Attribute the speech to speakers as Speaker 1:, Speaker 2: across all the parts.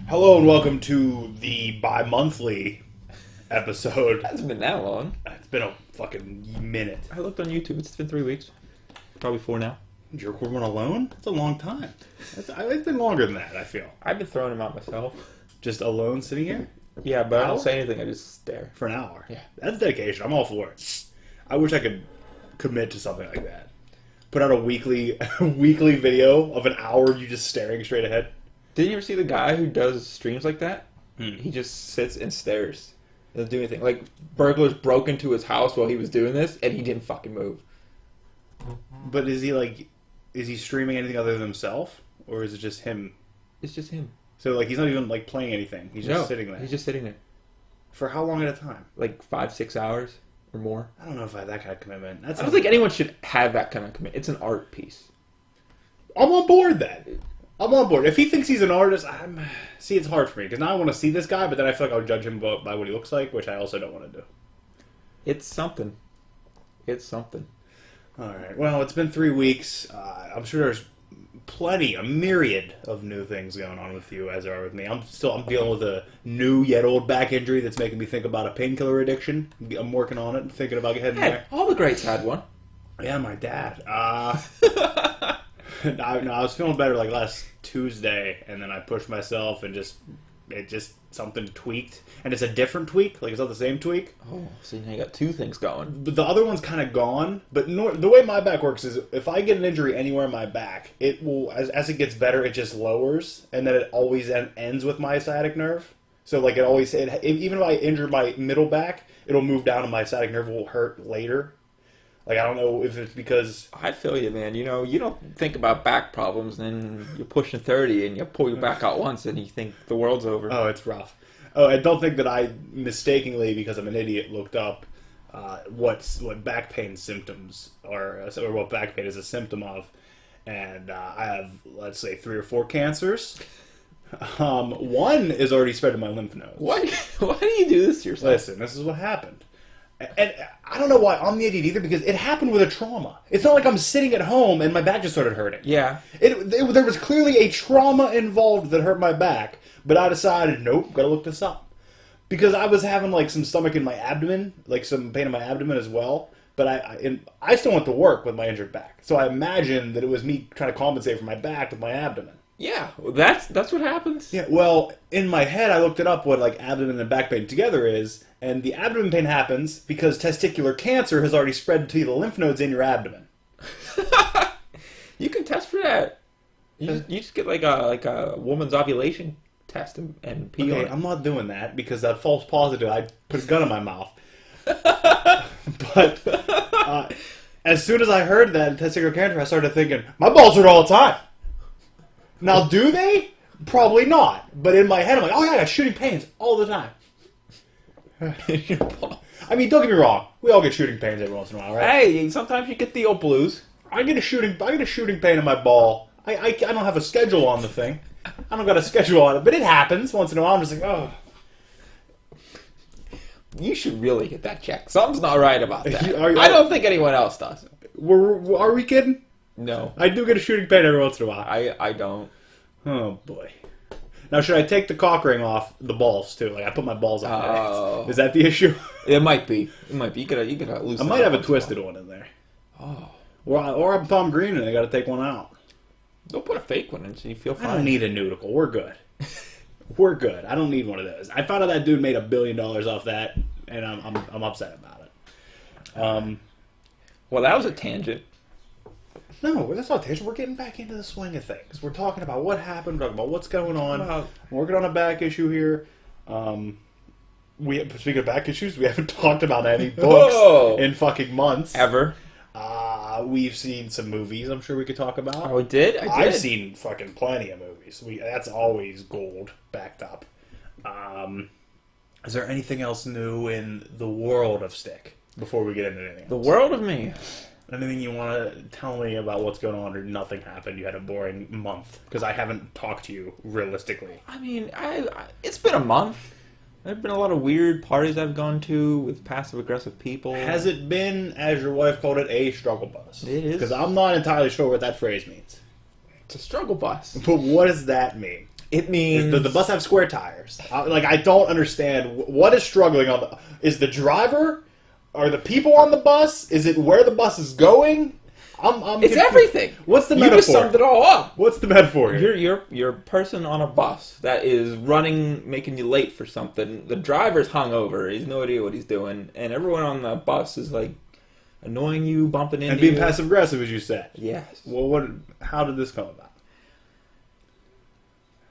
Speaker 1: Hello and welcome to the bi-monthly episode.
Speaker 2: It hasn't been that long.
Speaker 1: It's been a fucking minute.
Speaker 2: I looked on YouTube. It's been 3 weeks. Probably 4 now.
Speaker 1: Did you record one alone? That's a long time. It's been longer than that, I feel.
Speaker 2: I've been throwing them out myself.
Speaker 1: Just alone sitting here?
Speaker 2: Yeah, but I
Speaker 1: Hour?
Speaker 2: don't say anything. I just stare.
Speaker 1: For an hour?
Speaker 2: Yeah.
Speaker 1: That's dedication. I'm all for it. I wish I could commit to something like that. Put out a weekly video of an hour you just staring straight ahead.
Speaker 2: Didn't you ever see the guy who does streams like that?
Speaker 1: Hmm.
Speaker 2: He just sits and stares. Doesn't do anything. Like, burglars broke into his house while he was doing this, and he didn't fucking move.
Speaker 1: But is he streaming anything other than himself? Or is it just him?
Speaker 2: It's just him.
Speaker 1: So, he's not even, playing anything. He's just
Speaker 2: No,
Speaker 1: sitting there.
Speaker 2: He's just sitting there.
Speaker 1: For how long at a time?
Speaker 2: Like 5-6 hours or more.
Speaker 1: I don't know if I have that kind of commitment.
Speaker 2: I don't think anyone should have that kind of commitment. It's an art piece.
Speaker 1: I'm on board then. I'm on board. If he thinks he's an artist, see, it's hard for me because now I want to see this guy, but then I feel like I'll judge him by what he looks like, which I also don't want to do.
Speaker 2: It's something. It's something.
Speaker 1: All right. Well, it's been 3 weeks. I'm sure there's a myriad of new things going on with you as there are with me. I'm dealing with a new yet old back injury that's making me think about a painkiller addiction. I'm working on it and thinking about heading
Speaker 2: Hey,
Speaker 1: there.
Speaker 2: all the greats had one.
Speaker 1: Yeah, my dad. I was feeling better last Tuesday, and then I pushed myself, and something tweaked, and it's a different tweak. It's not the same tweak.
Speaker 2: Oh, so now you got two things going.
Speaker 1: But the other one's kind of gone. But the way my back works is, if I get an injury anywhere in my back, it will, as it gets better, it just lowers, and then it always ends with my sciatic nerve. So even if I injure my middle back, it'll move down, and my sciatic nerve will hurt later. I don't know if it's because...
Speaker 2: I feel you, man. You don't think about back problems, and then you're pushing 30, and you pull your back out once, and you think the world's over.
Speaker 1: Oh, it's rough. Oh, I don't think that I mistakenly, because I'm an idiot, looked up what back pain symptoms are, or what back pain is a symptom of. And I have, let's say, 3 or 4 cancers. One is already spread to my lymph nodes.
Speaker 2: Why do you do this to yourself?
Speaker 1: Listen, this is what happened. And I don't know why I'm the idiot either, because it happened with a trauma. It's not like I'm sitting at home and my back just started hurting.
Speaker 2: Yeah.
Speaker 1: There was clearly a trauma involved that hurt my back, but I decided, nope, gotta look this up. Because I was having some stomach in my abdomen, some pain in my abdomen as well, but I still went to work with my injured back. So I imagined that it was me trying to compensate for my back with my abdomen.
Speaker 2: Yeah, well, that's what happens.
Speaker 1: Yeah, well, in my head, I looked it up what abdomen and back pain together is, and the abdomen pain happens because testicular cancer has already spread to the lymph nodes in your abdomen.
Speaker 2: You can test for that. You just get a woman's ovulation test and pee on
Speaker 1: Okay,
Speaker 2: it.
Speaker 1: I'm not doing that because that false positive, I'd put a gun in my mouth. But as soon as I heard that testicular cancer, I started thinking, my balls hurt all the time. Now, do they? Probably not. But in my head, I'm like, oh yeah, I got shooting pains all the time. I mean, don't get me wrong. We all get shooting pains every once in a while, right?
Speaker 2: Hey, sometimes you get the old blues.
Speaker 1: I get a shooting pain in my ball. I don't have a schedule on the thing. I don't got a schedule on it, but it happens once in a while. I'm just like, oh.
Speaker 2: You should really get that checked. Something's not right about that.
Speaker 1: I
Speaker 2: don't think anyone else does.
Speaker 1: Are we kidding?
Speaker 2: No.
Speaker 1: I do get a shooting pain every once in a while.
Speaker 2: I don't.
Speaker 1: Oh, boy. Now, should I take the cock ring off the balls, too? I put my balls on there. Is that the issue?
Speaker 2: It might be. You gotta loosen
Speaker 1: I might have a twisted one in there.
Speaker 2: Oh.
Speaker 1: Or I'm Tom Green and I gotta take one out.
Speaker 2: Don't put a fake one in so you feel fine.
Speaker 1: I don't need a nudicle. We're good. We're good. I don't need one of those. I found out that dude made $1 billion off that, and I'm upset about it.
Speaker 2: Well, that was a tangent.
Speaker 1: No, that's not tangent. We're getting back into the swing of things. We're talking about what happened, talking about what's going on. We're working on a back issue here. Speaking of back issues, we haven't talked about any books in fucking months.
Speaker 2: Ever.
Speaker 1: We've seen some movies I'm sure we could talk about.
Speaker 2: Oh, we did?
Speaker 1: I've seen fucking plenty of movies. That's always gold backed up. Is there anything else new in the world of Stick before we get into anything else?
Speaker 2: The world of me.
Speaker 1: Anything you want to tell me about what's going on, or nothing happened? You had a boring month because I haven't talked to you realistically.
Speaker 2: I mean, it's been a month. There have been a lot of weird parties I've gone to with passive-aggressive people.
Speaker 1: Has it been, as your wife called it, a struggle bus?
Speaker 2: It is.
Speaker 1: Because I'm not entirely sure what that phrase means.
Speaker 2: It's a struggle bus.
Speaker 1: But what does that mean?
Speaker 2: It means...
Speaker 1: Does the bus have square tires? I don't understand. What is struggling on the... Is the driver? Are the people on the bus? Is it where the bus is going?
Speaker 2: It's everything.
Speaker 1: What's the
Speaker 2: You
Speaker 1: metaphor?
Speaker 2: just summed it all up.
Speaker 1: What's the metaphor here?
Speaker 2: You're a person on a bus that is running, making you late for something. The driver's hungover. He has no idea what he's doing. And everyone on the bus is like annoying you, bumping into you.
Speaker 1: And being passive aggressive, as you said.
Speaker 2: Yes.
Speaker 1: Well, how did this come about?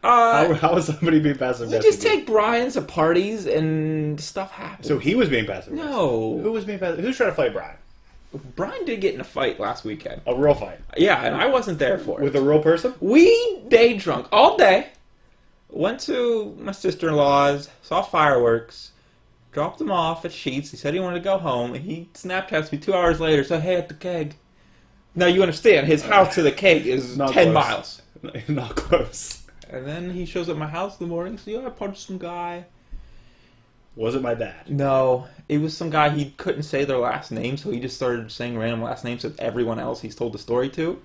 Speaker 1: How is somebody being passive
Speaker 2: You
Speaker 1: aggressive?
Speaker 2: just take Brian's to parties and stuff happens.
Speaker 1: So he was being passive aggressive?
Speaker 2: No.
Speaker 1: Who was being passive? Who's trying to fight Brian?
Speaker 2: Brian did get in a fight last weekend.
Speaker 1: A real fight?
Speaker 2: Yeah, and I wasn't there for it.
Speaker 1: With a real person?
Speaker 2: We day drunk all day. Went to my sister-in-law's, saw fireworks, dropped him off at Sheets. He said he wanted to go home, and he Snapchats me 2 hours later, said, hey, at the keg. Now, you understand, his house to the keg is 10
Speaker 1: close.
Speaker 2: miles.
Speaker 1: Not close.
Speaker 2: And then he shows up at my house in the morning, so yeah, I punched some guy.
Speaker 1: Was it my dad?
Speaker 2: No, it was some guy, he couldn't say their last name, so he just started saying random last names of everyone else he's told the story to.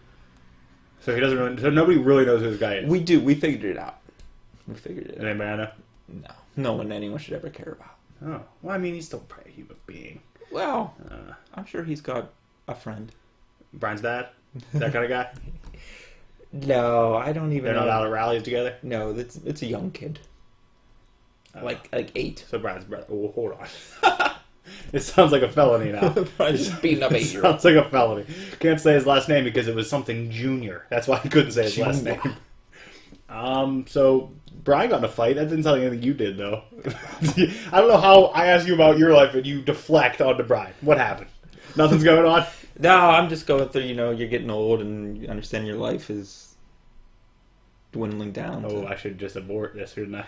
Speaker 1: So he doesn't really, so nobody really knows who this guy is?
Speaker 2: We do, we figured it out. We figured it out.
Speaker 1: Anybody I know?
Speaker 2: No, no one anyone should ever care about.
Speaker 1: Oh, well, I mean, he's still probably a human being.
Speaker 2: Well, I'm sure he's got a friend.
Speaker 1: Brian's dad? That kind of guy?
Speaker 2: No, I don't even
Speaker 1: They're
Speaker 2: know.
Speaker 1: not out at rallies together?
Speaker 2: No, it's a young kid. Like 8.
Speaker 1: So Brian's brother. Oh, hold on. It sounds like a felony now.
Speaker 2: Just beating up 8-year-old.
Speaker 1: Sounds like a felony. Can't say his last name because it was something Junior. That's why he couldn't say his last name. So Brian got in a fight. That didn't sound like anything you did, though. I don't know how I asked you about your life and you deflect onto Brian. What happened? Nothing's going on?
Speaker 2: No, I'm just going through, you're getting old and you understand your life is dwindling down.
Speaker 1: Oh, I should just abort this, shouldn't I?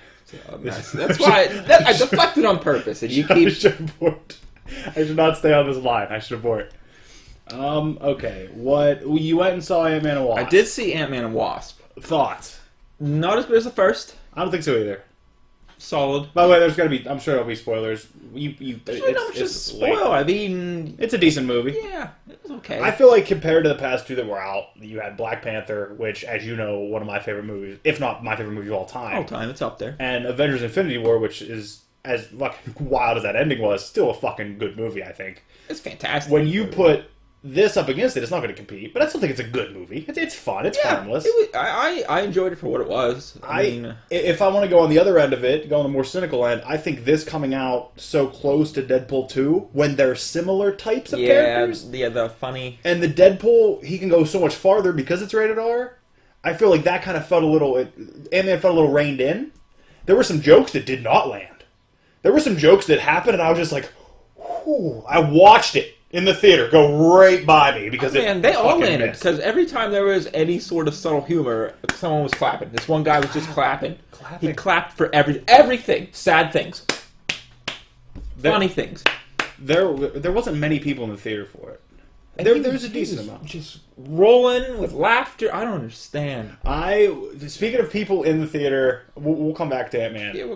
Speaker 2: That's why I deflected on purpose. And you keep...
Speaker 1: I should abort. I should not stay on this line. I should abort. Okay. What? You went and saw Ant-Man and Wasp.
Speaker 2: I did see Ant-Man and Wasp.
Speaker 1: Thoughts?
Speaker 2: Not as good as the first.
Speaker 1: I don't think so either.
Speaker 2: Solid.
Speaker 1: By the way, there's gonna be. I'm sure there'll be spoilers.
Speaker 2: There's really not much to spoil. I mean,
Speaker 1: it's a decent movie.
Speaker 2: Yeah, it was okay.
Speaker 1: I feel like compared to the past two that were out, you had Black Panther, which, as you know, one of my favorite movies, if not my favorite movie of all time.
Speaker 2: All time, it's up there.
Speaker 1: And Avengers: Infinity War, which is as fucking wild as that ending was, still a fucking good movie. I think
Speaker 2: it's fantastic.
Speaker 1: When you put this up against it, it's not going to compete. But I still think it's a good movie. It's fun. It's harmless.
Speaker 2: I enjoyed it for what it was. I mean,
Speaker 1: if I want to go on the other end of it, go on the more cynical end, I think this coming out so close to Deadpool 2, when they're similar types of characters.
Speaker 2: Yeah, the funny.
Speaker 1: And the Deadpool, he can go so much farther because it's rated R. I feel like that kind of felt a little... Ant-Man felt a little reined in. There were some jokes that did not land. There were some jokes that happened, and I was just like, whew. I watched it in the theater go right by me because
Speaker 2: they all landed, because every time there was any sort of subtle humor, someone was clapping. This one guy was just clapping. He clapped for everything. Sad things, funny things.
Speaker 1: There wasn't many people in the theater for it. There was a decent amount,
Speaker 2: just rolling with laughter. I don't understand.
Speaker 1: Speaking of people in the theater, we'll come back to Ant-Man.
Speaker 2: Yeah,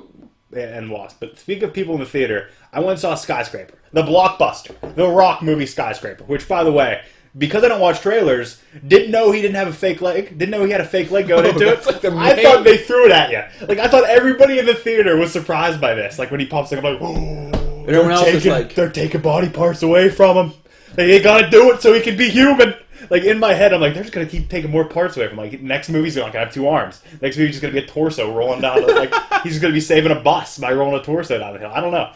Speaker 1: and Wasp. But speaking of people in the theater, I went and saw Skyscraper. The blockbuster. The Rock movie Skyscraper. Which, by the way, because I don't watch trailers, didn't know he didn't have a fake leg. Didn't know he had a fake leg going into it.
Speaker 2: Like
Speaker 1: I thought they threw it at you. Like, I thought everybody in the theater was surprised by this. Like, when he pops it, I'm like, oh,
Speaker 2: everyone else is like...
Speaker 1: They're taking body parts away from him. They gotta do it so he can be human. Like, in my head, I'm like, they're just gonna keep taking more parts away from him. Like, next movie's not gonna have 2 arms. Next movie's just gonna be a torso rolling down. Like, he's just gonna be saving a bus by rolling a torso down the hill. I don't know.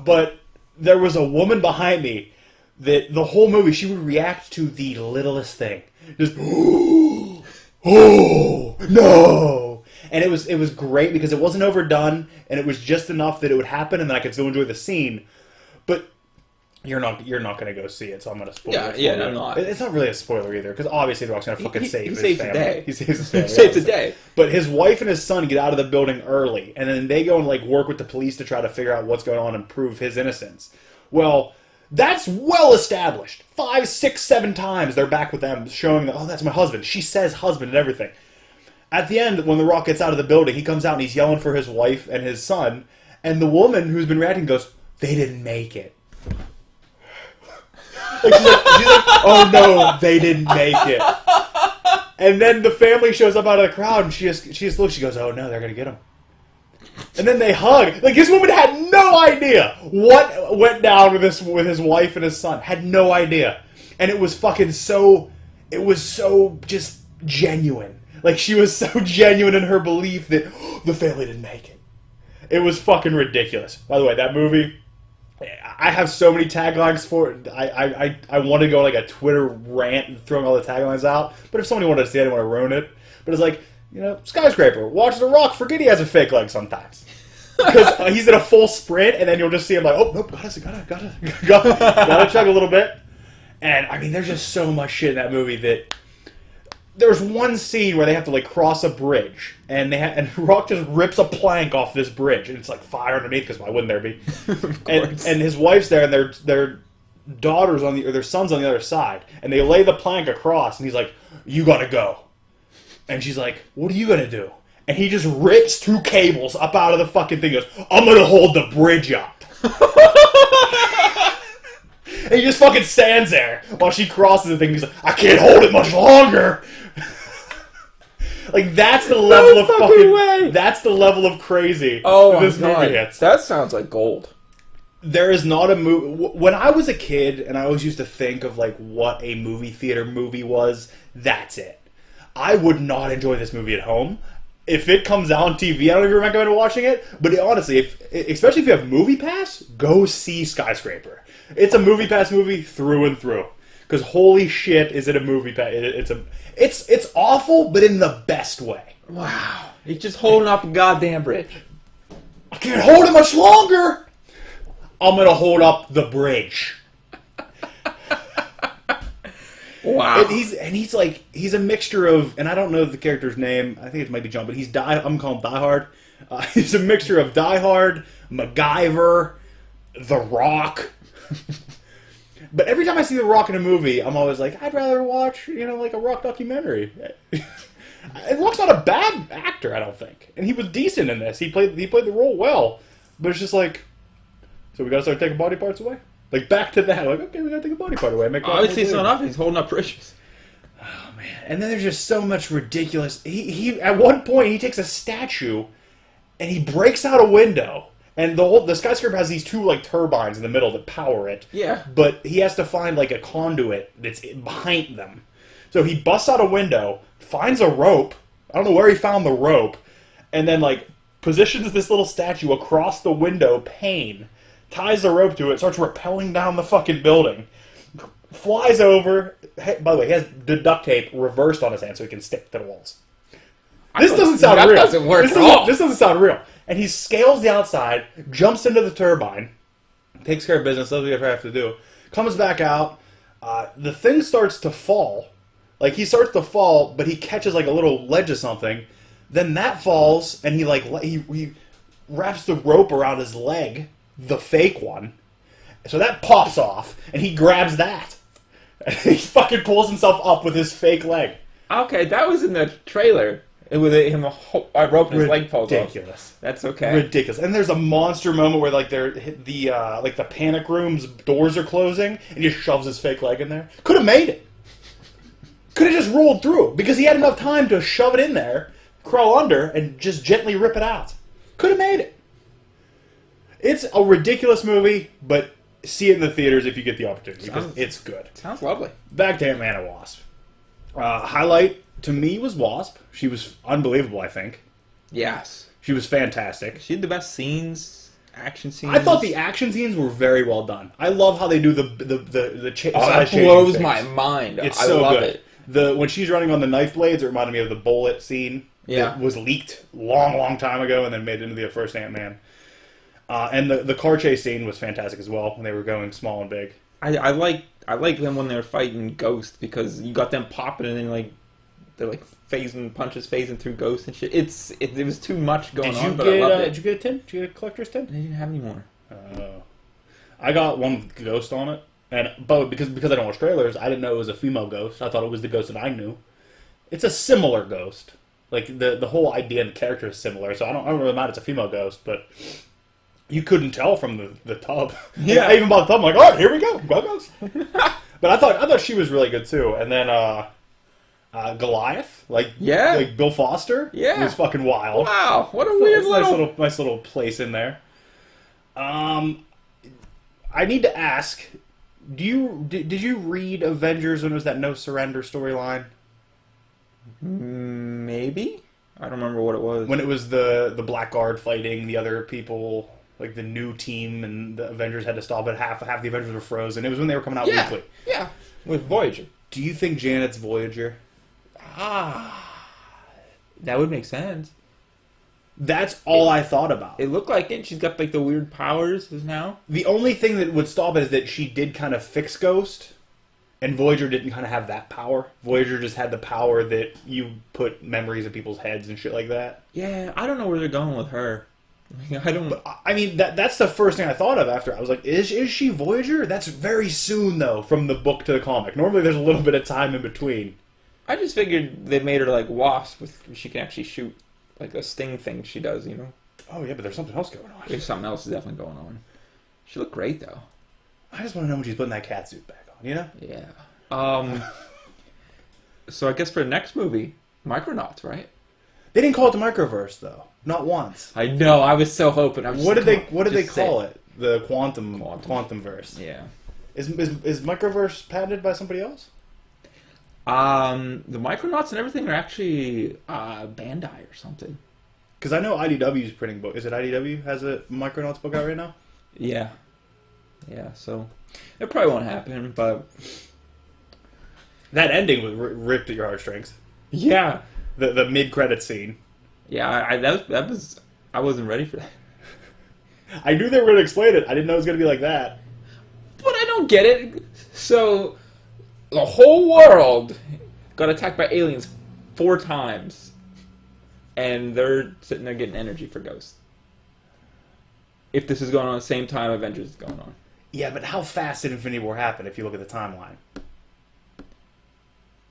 Speaker 1: But there was a woman behind me that the whole movie, she would react to the littlest thing. Just, oh, no. And it was great because it wasn't overdone, and it was just enough that it would happen, and then I could still enjoy the scene. But you're not going to go see it, so I'm going to spoil it for you.
Speaker 2: I'm not.
Speaker 1: It's not really a spoiler either, because obviously The Rock's going to fucking save his
Speaker 2: saves
Speaker 1: family.
Speaker 2: the day.
Speaker 1: He saves his family.
Speaker 2: He saves the day.
Speaker 1: But his wife and his son get out of the building early, and then they go and like work with the police to try to figure out what's going on and prove his innocence. Well, that's well established. 5, 6, 7 times they're back with them, showing that, oh, that's my husband. She says husband and everything. At the end, when The Rock gets out of the building, he comes out and he's yelling for his wife and his son, and the woman who's been reacting goes, they didn't make it. Like, she's like, oh no, they didn't make it. And then the family shows up out of the crowd, and she just looks. She goes, "Oh no, they're gonna get him." And then they hug. Like, this woman had no idea what went down with his wife and his son. Had no idea, and it was fucking so. It was so just genuine. Like, she was so genuine in her belief that the family didn't make it. It was fucking ridiculous. By the way, that movie. I have so many taglines for it. I want to go like a Twitter rant throwing all the taglines out. But if somebody wanted to see it, I didn't want to ruin it. But it's like, skyscraper. Watch The Rock. Forget he has a fake leg sometimes. Because he's in a full sprint, and then you'll just see him like, oh, nope, gotta chug a little bit. And, I mean, there's just so much shit in that movie that... There's one scene where they have to, like, cross a bridge, and Rock just rips a plank off this bridge, and it's, like, fire underneath, because why wouldn't there be?
Speaker 2: Of course.
Speaker 1: And his wife's there, and their daughters or their son's on the other side, and they lay the plank across, and he's like, you gotta go. And she's like, what are you gonna do? And he just rips 2 cables up out of the fucking thing, and goes, I'm gonna hold the bridge up. And he just fucking stands there while she crosses the thing, and he's like, I can't hold it much longer. Like, that's the level of fucking
Speaker 2: way.
Speaker 1: That's the level of crazy
Speaker 2: Oh,
Speaker 1: this movie hits.
Speaker 2: That sounds like gold.
Speaker 1: There is not a movie... When I was a kid, and I always used to think of, like, what a movie theater movie was, that's it. I would not enjoy this movie at home. If it comes out on TV, I don't even recommend watching it. But honestly, especially if you have Movie Pass, go see Skyscraper. It's a Movie Pass movie through and through. Because holy shit, is it a Movie Pass? It's awful, but in the best way.
Speaker 2: Wow. He's just holding up a goddamn bridge.
Speaker 1: I can't hold it much longer. I'm gonna hold up the bridge.
Speaker 2: Wow.
Speaker 1: And he's a mixture of, and I don't know the character's name. I think it might be John, but I'm calling him Die Hard. He's a mixture of Die Hard, MacGyver, The Rock. But every time I see The Rock in a movie, I'm always like, I'd rather watch, like a Rock documentary. And Rock's not a bad actor, I don't think, and he was decent in this. He played the role well, but it's just like, so we gotta start taking body parts away. Like, back to that. Like, okay, we gotta take a body part away.
Speaker 2: Obviously, it's not enough. He's holding up bridges.
Speaker 1: Oh man! And then there's just so much ridiculous. He at one point he takes a statue, and he breaks out a window, and the skyscraper has these 2 like turbines in the middle that power it.
Speaker 2: Yeah.
Speaker 1: But he has to find like a conduit that's behind them. So he busts out a window, finds a rope. I don't know where he found the rope, and then like positions this little statue across the window pane. Ties the rope to it, starts rappelling down the fucking building, flies over. Hey, by the way, he has the duct tape reversed on his hand so he can stick to the walls. This doesn't sound real.
Speaker 2: That doesn't work at all.
Speaker 1: This doesn't sound real. And he scales the outside, jumps into the turbine, takes care of business, does what he ever have to do, comes back out. The thing starts to fall. Like, he starts to fall, but he catches like a little ledge of something. Then that falls, and he wraps the rope around his leg. The fake one. So that pops off, and he grabs that. And he fucking pulls himself up with his fake leg.
Speaker 2: Okay, that was in the trailer. With him a rope and his leg falls off.
Speaker 1: Ridiculous.
Speaker 2: That's okay.
Speaker 1: Ridiculous. And there's a monster moment where like the panic room's doors are closing, and he just shoves his fake leg in there. Could have made it. Could have just rolled through, because he had enough time to shove it in there, crawl under, and just gently rip it out. Could have made it. It's a ridiculous movie, but see it in the theaters if you get the opportunity, because it's good.
Speaker 2: Sounds lovely.
Speaker 1: Back to Ant-Man and Wasp. Highlight, to me, was Wasp. She was unbelievable, I think.
Speaker 2: Yes.
Speaker 1: She was fantastic.
Speaker 2: She had the best scenes, action scenes.
Speaker 1: I thought the action scenes were very well done. I love how they do the
Speaker 2: that blows my mind.
Speaker 1: It's
Speaker 2: I
Speaker 1: so
Speaker 2: love
Speaker 1: good.
Speaker 2: it.
Speaker 1: When she's running on the knife blades, it reminded me of the bullet scene.
Speaker 2: Yeah.
Speaker 1: That was leaked long time ago and then made into the first Ant-Man. And the car chase scene was fantastic as well when they were going small and big.
Speaker 2: I like them when they're fighting Ghost, because you got them popping and then like they're like punches phasing through Ghost and shit. It was too much going on, but I loved it.
Speaker 1: Did you get a tin? Did you get a collector's tin?
Speaker 2: They didn't have any more.
Speaker 1: I got one with Ghost on it, but because I don't watch trailers, I didn't know it was a female Ghost. I thought it was the Ghost that I knew. It's a similar Ghost. Like the whole idea and the character is similar, so I don't really mind it's a female Ghost, but. You couldn't tell from the tub. Yeah, I even bought the tub. I'm like, all right, here we go. Go Ghost. But I thought she was really good too. And then Goliath,
Speaker 2: Yeah.
Speaker 1: like Bill Foster,
Speaker 2: Yeah.
Speaker 1: was fucking wild.
Speaker 2: Wow, what a weird
Speaker 1: Nice little place in there. I need to ask, did you read Avengers when it was that No Surrender storyline?
Speaker 2: Maybe? I don't remember what it was.
Speaker 1: When it was the Blackguard fighting the other people, like the new team, and the Avengers had to stop it. Half the Avengers were frozen. It was when they were coming out weekly.
Speaker 2: Yeah, with Voyager.
Speaker 1: Do you think Janet's Voyager?
Speaker 2: That would make sense.
Speaker 1: That's all I thought about.
Speaker 2: It looked like it. She's got like the weird powers now.
Speaker 1: The only thing that would stop it is that she did kind of fix Ghost, and Voyager didn't kind of have that power. Voyager just had the power that you put memories in people's heads and shit like that.
Speaker 2: Yeah, I don't know where they're going with her. I don't.
Speaker 1: I mean, that's the first thing I thought of after. I was like, is she Voyager? That's very soon, though, from the book to the comic. Normally there's a little bit of time in between.
Speaker 2: I just figured they made her like Wasp, she can actually shoot like a sting thing she does, you know?
Speaker 1: Oh, yeah, but there's something else going on.
Speaker 2: There's something else definitely going on. She looked great, though.
Speaker 1: I just want to know when she's putting that cat suit back on, you know?
Speaker 2: Yeah. So I guess for the next movie, Micronauts, right?
Speaker 1: They didn't call it the Microverse, though. Not once.
Speaker 2: I know. I was so hoping.
Speaker 1: What did they call it? The Quantumverse.
Speaker 2: Yeah.
Speaker 1: Is Microverse patented by somebody else?
Speaker 2: The Micronauts and everything are actually Bandai or something.
Speaker 1: Because I know IDW's printing book. Is it IDW has a Micronauts book out right now?
Speaker 2: Yeah. Yeah, so it probably won't happen, but
Speaker 1: that ending was ripped at your heartstrings.
Speaker 2: Yeah.
Speaker 1: The mid-credit scene.
Speaker 2: Yeah, that was I wasn't ready for that.
Speaker 1: I knew they were going to explain it. I didn't know it was going to be like that.
Speaker 2: But I don't get it. So the whole world got attacked by aliens 4 times, and they're sitting there getting energy for Ghost. If this is going on at the same time Avengers is going on.
Speaker 1: Yeah, but how fast did Infinity War happen if you look at the timeline?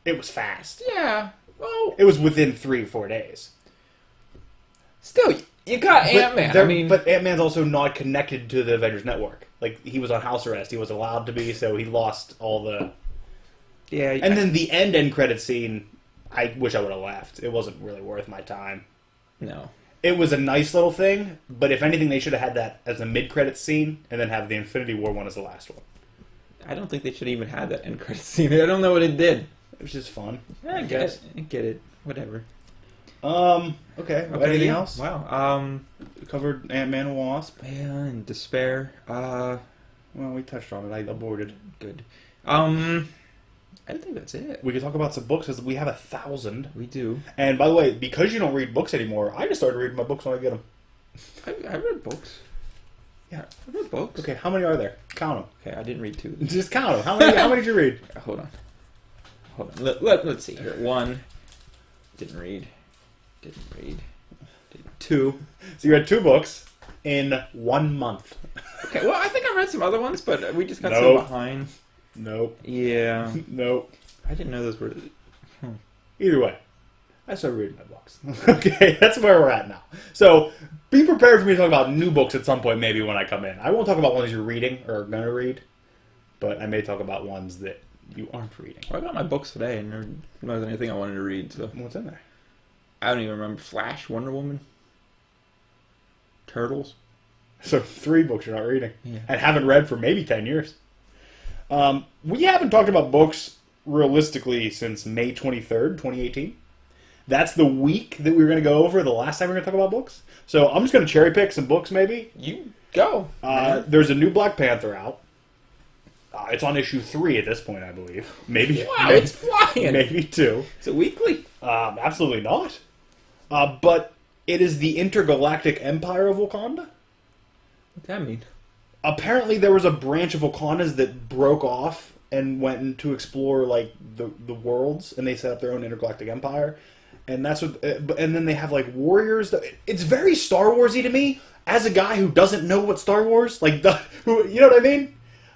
Speaker 1: It was fast.
Speaker 2: Yeah. Well,
Speaker 1: it was within 3 or 4 days.
Speaker 2: Still, you got Ant-Man.
Speaker 1: But Ant-Man's also not connected to the Avengers Network. Like, he was on house arrest. He wasn't allowed to be, so he lost all the...
Speaker 2: Yeah.
Speaker 1: And then the end credit scene, I wish I would have left. It wasn't really worth my time.
Speaker 2: No.
Speaker 1: It was a nice little thing, but if anything, they should have had that as a mid-credit scene, and then have the Infinity War one as the last one.
Speaker 2: I don't think they should even have that end credit scene. I don't know what it did.
Speaker 1: It was just fun.
Speaker 2: I guess. I get it. Whatever.
Speaker 1: Okay. Anything else?
Speaker 2: Wow.
Speaker 1: Covered Ant-Man and Wasp.
Speaker 2: Yeah, and Despair.
Speaker 1: Well, we touched on it. I aborted.
Speaker 2: Good. I think that's it.
Speaker 1: We could talk about some books, because we have 1,000.
Speaker 2: We do.
Speaker 1: And by the way, because you don't read books anymore, I just started reading my books when I get them.
Speaker 2: I read books.
Speaker 1: Yeah,
Speaker 2: I read books.
Speaker 1: Okay, how many are there? Count them.
Speaker 2: Okay, I didn't read 2.
Speaker 1: Just count them. How many did you read?
Speaker 2: Hold on. Let's see here. 1. Didn't read. 2.
Speaker 1: So you read 2 books in 1 month.
Speaker 2: Okay, well, I think I read some other ones, but we just got so behind.
Speaker 1: Nope.
Speaker 2: Yeah.
Speaker 1: Nope.
Speaker 2: I didn't know those were...
Speaker 1: Either way, I started reading my books. Okay, that's where we're at now. So, be prepared for me to talk about new books at some point, maybe, when I come in. I won't talk about ones you're reading or going to read, but I may talk about ones that you aren't reading.
Speaker 2: Well, I got my books today, and there wasn't anything I wanted to read, so...
Speaker 1: What's in there?
Speaker 2: I don't even remember. Flash, Wonder Woman, Turtles.
Speaker 1: So 3 books you're not reading.
Speaker 2: Yeah.
Speaker 1: And haven't read for maybe 10 years. We haven't talked about books realistically since May 23rd, 2018. That's the week that we were going to go over the last time we were going to talk about books. So I'm just going to cherry pick some books maybe.
Speaker 2: You go.
Speaker 1: There's a new Black Panther out. It's on issue 3 at this point, I believe. Maybe.
Speaker 2: Wow, it's flying.
Speaker 1: Maybe 2.
Speaker 2: Is it weekly?
Speaker 1: Absolutely not. But it is the Intergalactic Empire of Wakanda.
Speaker 2: What's that mean?
Speaker 1: Apparently there was a branch of Wakandas that broke off and went to explore like the worlds, and they set up their own intergalactic empire. And that's what. And then they have like warriors. It's very Star Warsy to me as a guy who doesn't know what Star Wars you know what I mean.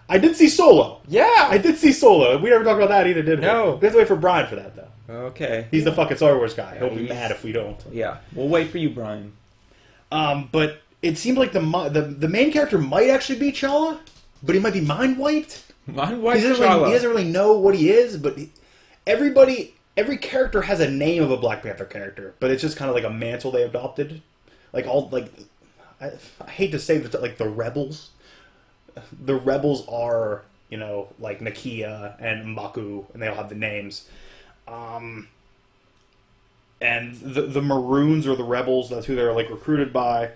Speaker 1: I did see Solo.
Speaker 2: Yeah,
Speaker 1: I did see Solo. We never talked about that either, did we?
Speaker 2: No.
Speaker 1: We have to wait for Brian for that though.
Speaker 2: Okay.
Speaker 1: He's the fucking Star Wars guy. He'll be mad if we don't.
Speaker 2: Yeah, we'll wait for you, Brian.
Speaker 1: But it seemed like the main character might actually be T'Challa, but he might be mind wiped.
Speaker 2: Mind wiped
Speaker 1: He doesn't really know what he is, but everybody every character has a name of a Black Panther character, but it's just kind of like a mantle they adopted. Like all like, I hate to say that, like the rebels. The rebels are, you know, like Nakia and M'Baku, and they all have the names. And the Maroons are the rebels. That's who they're like recruited by.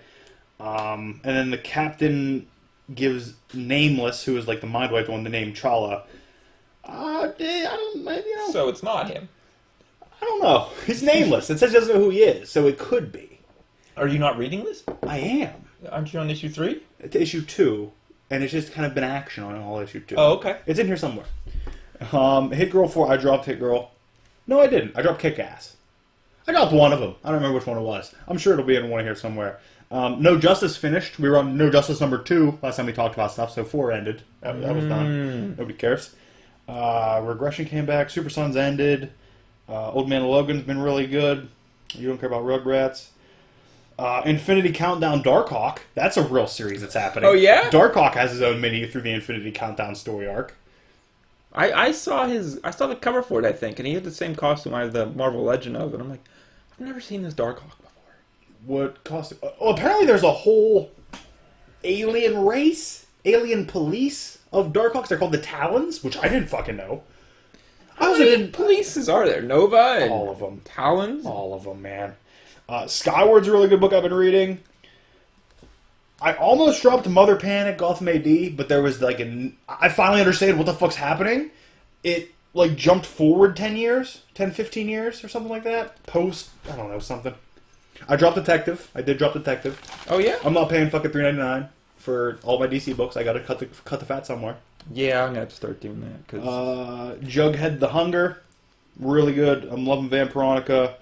Speaker 1: And then the captain gives Nameless, who is like the mind wipe one, the name Chala. I don't, you know.
Speaker 2: So it's not him.
Speaker 1: I don't know. He's nameless. It says he doesn't know who he is, so it could be.
Speaker 2: Are you not reading this?
Speaker 1: I am.
Speaker 2: Aren't you on issue 3?
Speaker 1: It's issue 2, and it's just kind of been action on all issue 2.
Speaker 2: Oh, okay.
Speaker 1: It's in here somewhere. Hit Girl 4, I dropped Hit Girl. No, I didn't. I dropped Kick Ass. I dropped one of them. I don't remember which one it was. I'm sure it'll be in one here somewhere. No Justice finished. We were on No Justice number 2 last time we talked about stuff, so 4 ended. That was done. Nobody cares. Regression came back. Super Sons ended. Old Man Logan's been really good. You don't care about Rugrats. Infinity Countdown Darkhawk. That's a real series that's happening.
Speaker 2: Oh, yeah?
Speaker 1: Darkhawk has his own mini through the Infinity Countdown story arc.
Speaker 2: I saw the cover for it, I think, and he had the same costume I have the Marvel Legend of, and I'm like, I've never seen this Darkhawk before.
Speaker 1: What costume? Oh, apparently there's a whole alien race, alien police of Darkhawks. They're called the Talons, which I didn't fucking know.
Speaker 2: How many polices are there? Nova and
Speaker 1: all of them.
Speaker 2: Talons?
Speaker 1: All of them, man. Skyward's a really good book I've been reading. I almost dropped Mother Panic, Gotham AD, but there was like I finally understand what the fuck's happening. It like jumped forward 10 years, 10, 15 years or something like that. I don't know, something. I dropped Detective. I did drop Detective.
Speaker 2: Oh, yeah?
Speaker 1: I'm not paying fucking $3.99 for all my DC books. I gotta cut the fat somewhere.
Speaker 2: Yeah, I'm gonna have to start doing that.
Speaker 1: Jughead the Hunger, really good. I'm loving Vampironica.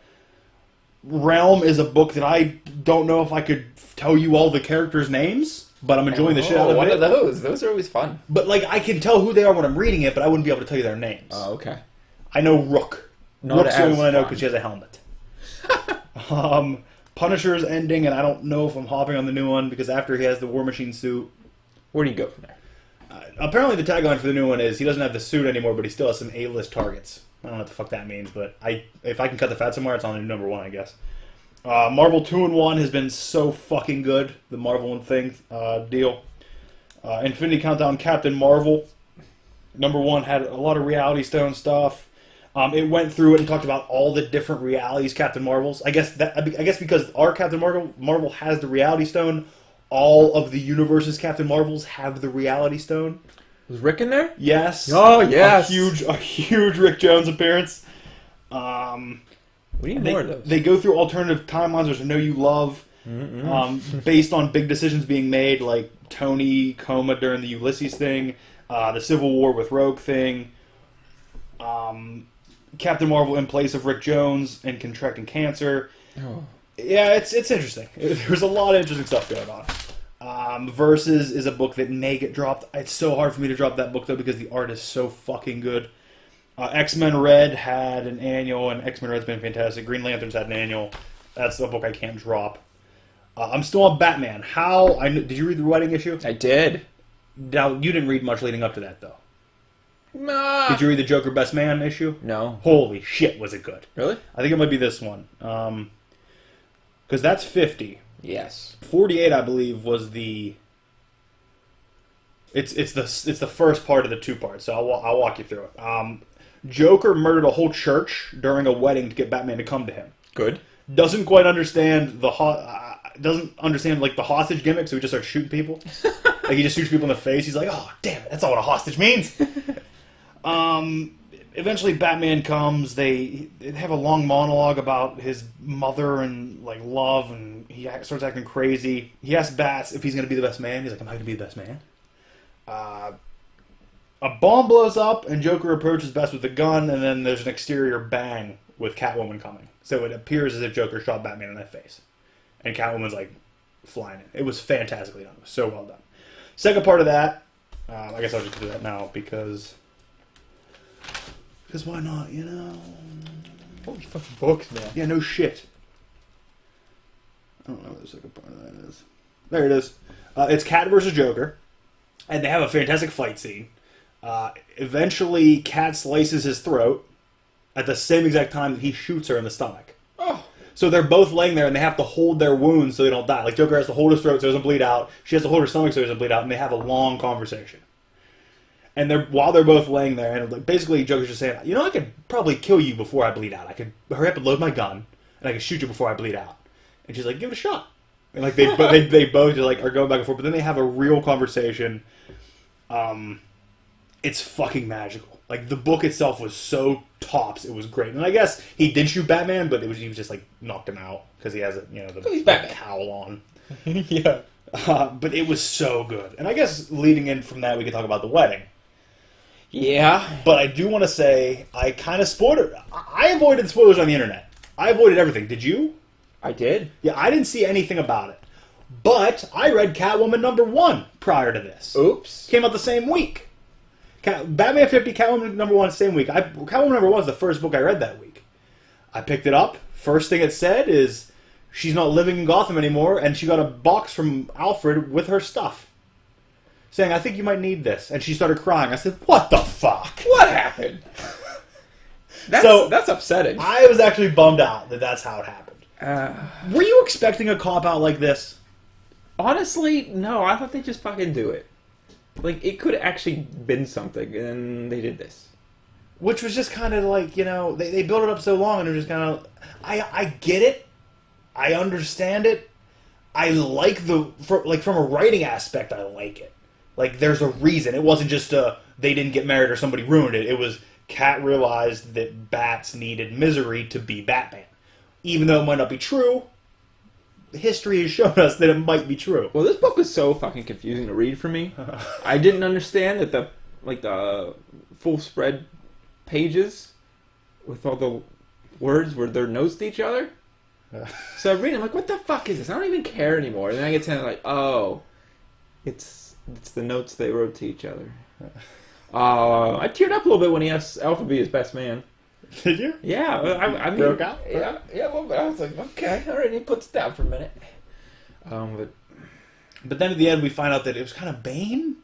Speaker 1: Realm is a book that I don't know if I could tell you all the characters' names, but I'm enjoying the shit out of
Speaker 2: one
Speaker 1: it.
Speaker 2: of those. Those are always fun.
Speaker 1: But like, I can tell who they are when I'm reading it, but I wouldn't be able to tell you their names.
Speaker 2: Oh, okay.
Speaker 1: I know Rook.
Speaker 2: Not
Speaker 1: Rook's the only
Speaker 2: as
Speaker 1: one I know
Speaker 2: fun.
Speaker 1: because she has a helmet. Punisher's ending, and I don't know if I'm hopping on the new one because after he has the War Machine suit.
Speaker 2: Where do you go from there?
Speaker 1: Apparently, the tagline for the new one is he doesn't have the suit anymore, but he still has some A-list targets. I don't know what the fuck that means, but if I can cut the fat somewhere, it's on the number 1, I guess. Marvel 2-in-1 has been so fucking good. The Marvel thing deal. Infinity Countdown Captain Marvel. Number 1 had a lot of Reality Stone stuff. It went through it and talked about all the different realities Captain Marvel's. I guess because our Captain Marvel has the Reality Stone, all of the universe's Captain Marvels have the Reality Stone.
Speaker 2: Was Rick in there?
Speaker 1: Yes.
Speaker 2: Oh, yes.
Speaker 1: A huge Rick Jones appearance.
Speaker 2: We need more of those.
Speaker 1: They go through alternative timelines, which I know you love, based on big decisions being made, like Tony coma during the Ulysses thing, the Civil War with Rogue thing, Captain Marvel in place of Rick Jones and contracting cancer.
Speaker 2: Oh.
Speaker 1: Yeah, it's interesting. There's a lot of interesting stuff going on. Versus is a book that may get dropped. It's so hard for me to drop that book, though, because the art is so fucking good. X-Men Red had an annual, and X-Men Red's been fantastic. Green Lanterns had an annual. That's a book I can't drop. I'm still on Batman. Did you read the Wedding issue?
Speaker 2: I did.
Speaker 1: Now, you didn't read much leading up to that, though.
Speaker 2: Nah.
Speaker 1: Did you read the Joker Best Man issue?
Speaker 2: No.
Speaker 1: Holy shit, was it good.
Speaker 2: Really?
Speaker 1: I think it might be this one. Because that's 50.
Speaker 2: Yes.
Speaker 1: 48, I believe, was the... It's the first part of the 2 parts, so I'll walk you through it. Joker murdered a whole church during a wedding to get Batman to come to him.
Speaker 2: Good.
Speaker 1: Doesn't quite understand the hostage gimmick, so he just starts shooting people. Like he just shoots people in the face. He's like, "Oh, damn it, that's not what a hostage means." Eventually, Batman comes. They have a long monologue about his mother and like love, and he starts acting crazy. He asks Bats if he's going to be the best man. He's like, "Am I going to be the best man?" A bomb blows up, and Joker approaches Bats with a gun, and then there's an exterior bang with Catwoman coming. So it appears as if Joker shot Batman in the face. And Catwoman's, like, flying in. It was fantastically done. It was so well done. Second part of that, I guess I'll just do that now, because why not, you know?
Speaker 2: Holy fucking books, man.
Speaker 1: Yeah, no shit. I don't know what the second part of that is. There it is. It's Cat versus Joker. And they have a fantastic fight scene. Eventually, Cat slices his throat. at the same exact time that he shoots her in the stomach.
Speaker 2: Oh.
Speaker 1: So they're both laying there, and they have to hold their wounds so they don't die. Like, Joker has to hold his throat so he doesn't bleed out. She has to hold her stomach so he doesn't bleed out, and they have a long conversation. And while they're both laying there, and like, basically Joker's just saying, I could probably kill you before I bleed out. I could hurry up and load my gun, and I can shoot you before I bleed out. And she's like, give it a shot. And like they both just like are going back and forth, but then they have a real conversation. It's fucking magical. Like, the book itself was so tops, it was great. And I guess he did shoot Batman, but he was just like knocked him out because he has the cowl on.
Speaker 2: Yeah.
Speaker 1: But it was so good. And I guess leading in from that, we could talk about the wedding.
Speaker 2: Yeah.
Speaker 1: But I do want to say, I kind of spoiled it. I avoided spoilers on the internet. I avoided everything. Did you?
Speaker 2: I did.
Speaker 1: Yeah, I didn't see anything about it. But I read Catwoman #1 prior to this.
Speaker 2: Oops.
Speaker 1: Came out the same week. Batman 50, Catwoman #1, same week. Catwoman #1 was the first book I read that week. I picked it up. First thing it said is she's not living in Gotham anymore, and she got a box from Alfred with her stuff. Saying, I think you might need this. And she started crying. I said, what the fuck?
Speaker 2: What happened? That's upsetting.
Speaker 1: I was actually bummed out that that's how it happened. Were you expecting a cop-out like this?
Speaker 2: Honestly, no. I thought they'd just fucking do it. Like, it could have actually been something, and they did this.
Speaker 1: Which was just kind of like, they built it up so long, and they're just kind of... I get it. I understand it. I like from a writing aspect, I like it. Like, there's a reason. It wasn't just they didn't get married or somebody ruined it. It was Cat realized that Bats needed misery to be Batman. Even though it might not be true, history has shown us that it might be true.
Speaker 2: Well, this book was so fucking confusing to read for me. I didn't understand that the full spread pages with all the words were their notes to each other. So I read it, I'm like, what the fuck is this? I don't even care anymore. And then I get to the end, like, oh, it's the notes they wrote to each other. I teared up a little bit when he asked Alpha be his best man.
Speaker 1: Did you?
Speaker 2: Yeah, I mean,
Speaker 1: broke out?
Speaker 2: Yeah, a little bit. I was like, okay, all right. He puts it down for a minute.
Speaker 1: But then at the end, we find out that it was kind of Bane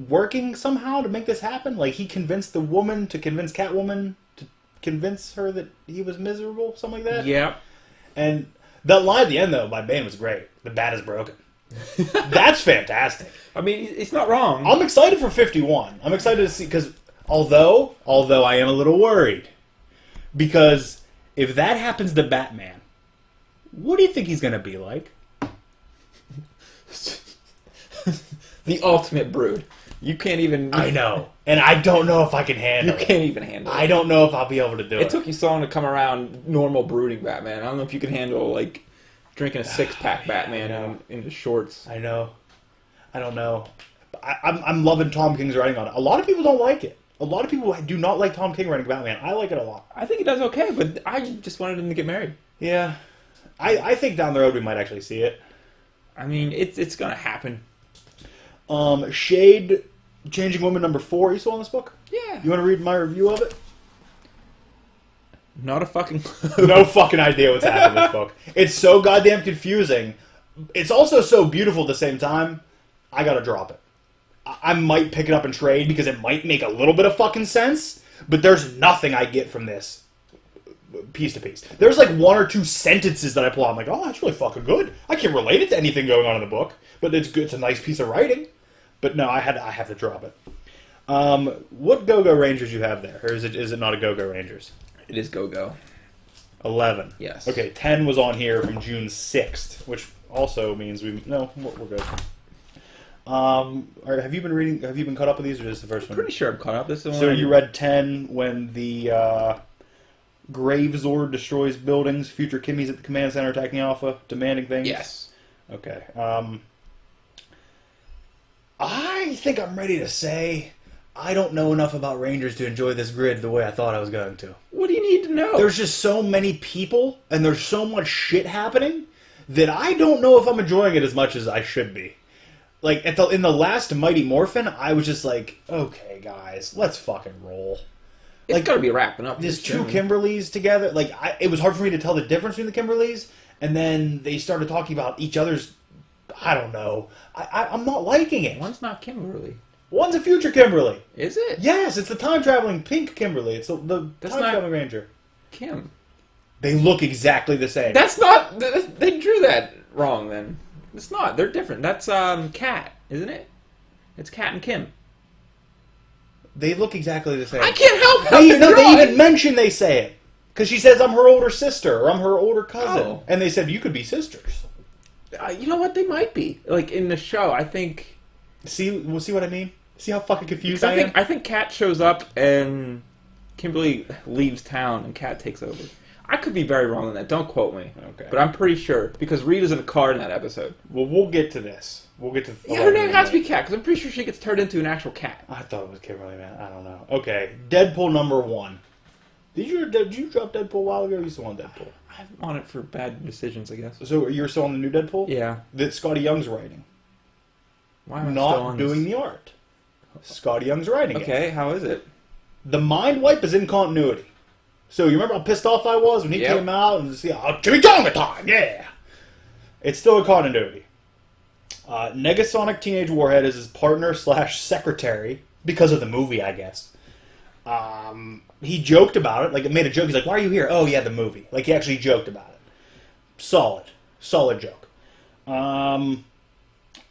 Speaker 1: working somehow to make this happen. Like, he convinced the woman to convince Catwoman to convince her that he was miserable, something like that.
Speaker 2: Yeah.
Speaker 1: And that line at the end, though, by Bane was great. The bat is broken. That's fantastic.
Speaker 2: I mean, it's not wrong.
Speaker 1: I'm excited for 51. I'm excited to see, because although I am a little worried, because if that happens to Batman, what do you think he's going to be like?
Speaker 2: The ultimate brood. You can't even...
Speaker 1: I know. And I don't know if I can handle it.
Speaker 2: You can't even handle it.
Speaker 1: I don't know if I'll be able to do it.
Speaker 2: It took you so long to come around normal brooding Batman. I don't know if you can handle, like, drinking a six-pack Batman in his shorts.
Speaker 1: I know. I don't know. I'm loving Tom King's writing on it. A lot of people don't like it. A lot of people do not like Tom King writing Batman. I like it a lot.
Speaker 2: I think he does okay, but I just wanted him to get married.
Speaker 1: Yeah. I think down the road we might actually see it.
Speaker 2: I mean, it's going to happen.
Speaker 1: Shade, Changing Woman #4. Are you still on this book?
Speaker 2: Yeah.
Speaker 1: You want to read my review of it?
Speaker 2: Not a fucking clue.
Speaker 1: No fucking idea what's happening in this book. It's so goddamn confusing. It's also so beautiful at the same time. I gotta drop it. I might pick it up and trade because it might make a little bit of fucking sense, but there's nothing I get from this piece to piece. There's like one or two sentences that I pull out. I'm like, oh, that's really fucking good. I can't relate it to anything going on in the book, but it's good. It's a nice piece of writing. But no, I have to drop it. What Go-Go Rangers you have there? Or is it not a Go-Go Rangers?
Speaker 2: It is Go-Go.
Speaker 1: 11.
Speaker 2: Yes.
Speaker 1: Okay, 10 was on here from June 6th, which also means we're good. Have you been caught up with these, or is this the first one?
Speaker 2: Pretty sure I'm caught up. This is the one.
Speaker 1: So you read 10 when the Gravezord destroys buildings, future Kimmy's at the command center attacking Alpha, demanding things?
Speaker 2: Yes.
Speaker 1: Okay. I think I'm ready to say I don't know enough about Rangers to enjoy this grid the way I thought I was going to.
Speaker 2: What do you need to know?
Speaker 1: There's just so many people, and there's so much shit happening, that I don't know if I'm enjoying it as much as I should be. Like, in the last Mighty Morphin, I was just like, okay, guys, let's fucking roll.
Speaker 2: It's gotta be wrapping up.
Speaker 1: There's two Kimberlys together. Like, it was hard for me to tell the difference between the Kimberlys, and then they started talking about each other's... I don't know. I'm not liking it.
Speaker 2: One's not Kimberly.
Speaker 1: One's a future Kimberly.
Speaker 2: Is it?
Speaker 1: Yes, it's the time-traveling pink Kimberly. It's the time-traveling ranger.
Speaker 2: Kim.
Speaker 1: They look exactly the same.
Speaker 2: That's not... They drew that wrong, then. It's not. They're different. That's Kat, isn't it? It's Kat and Kim.
Speaker 1: They look exactly the same.
Speaker 2: I can't help
Speaker 1: They
Speaker 2: it.
Speaker 1: even mention they say it. Because she says, I'm her older sister, or I'm her older cousin.
Speaker 2: Oh.
Speaker 1: And they said, you could be sisters.
Speaker 2: You know what? They might be. Like, in the show, I think...
Speaker 1: See what I mean? See how fucking confused I am?
Speaker 2: I think Kat shows up and Kimberly leaves town and Kat takes over. I could be very wrong on that. Don't quote me.
Speaker 1: Okay.
Speaker 2: But I'm pretty sure. Because Rita's in a car in that episode.
Speaker 1: Well, we'll get to this. We'll get to...
Speaker 2: Yeah, her name has to be Kat, because I'm pretty sure she gets turned into an actual cat.
Speaker 1: I thought it was Kimberly, man. I don't know. Okay. Deadpool number 1. Did you drop Deadpool a while ago, or are you still on Deadpool?
Speaker 2: I'm on it for bad decisions, I guess.
Speaker 1: So you're still on the new Deadpool?
Speaker 2: Yeah.
Speaker 1: That Scotty Young's writing.
Speaker 2: Why am I
Speaker 1: Not
Speaker 2: still on
Speaker 1: doing
Speaker 2: this?
Speaker 1: the art. Scotty Young's writing it.
Speaker 2: Okay, how is it?
Speaker 1: The mind wipe is in continuity. So you remember how pissed off I was when he came out and said, Jimmy Jonga time, yeah! It's still in continuity. Negasonic Teenage Warhead is his partner / secretary, because of the movie, I guess. He joked about it, like it made a joke. He's like, why are you here? Oh, yeah, the movie. Like, he actually joked about it. Solid joke.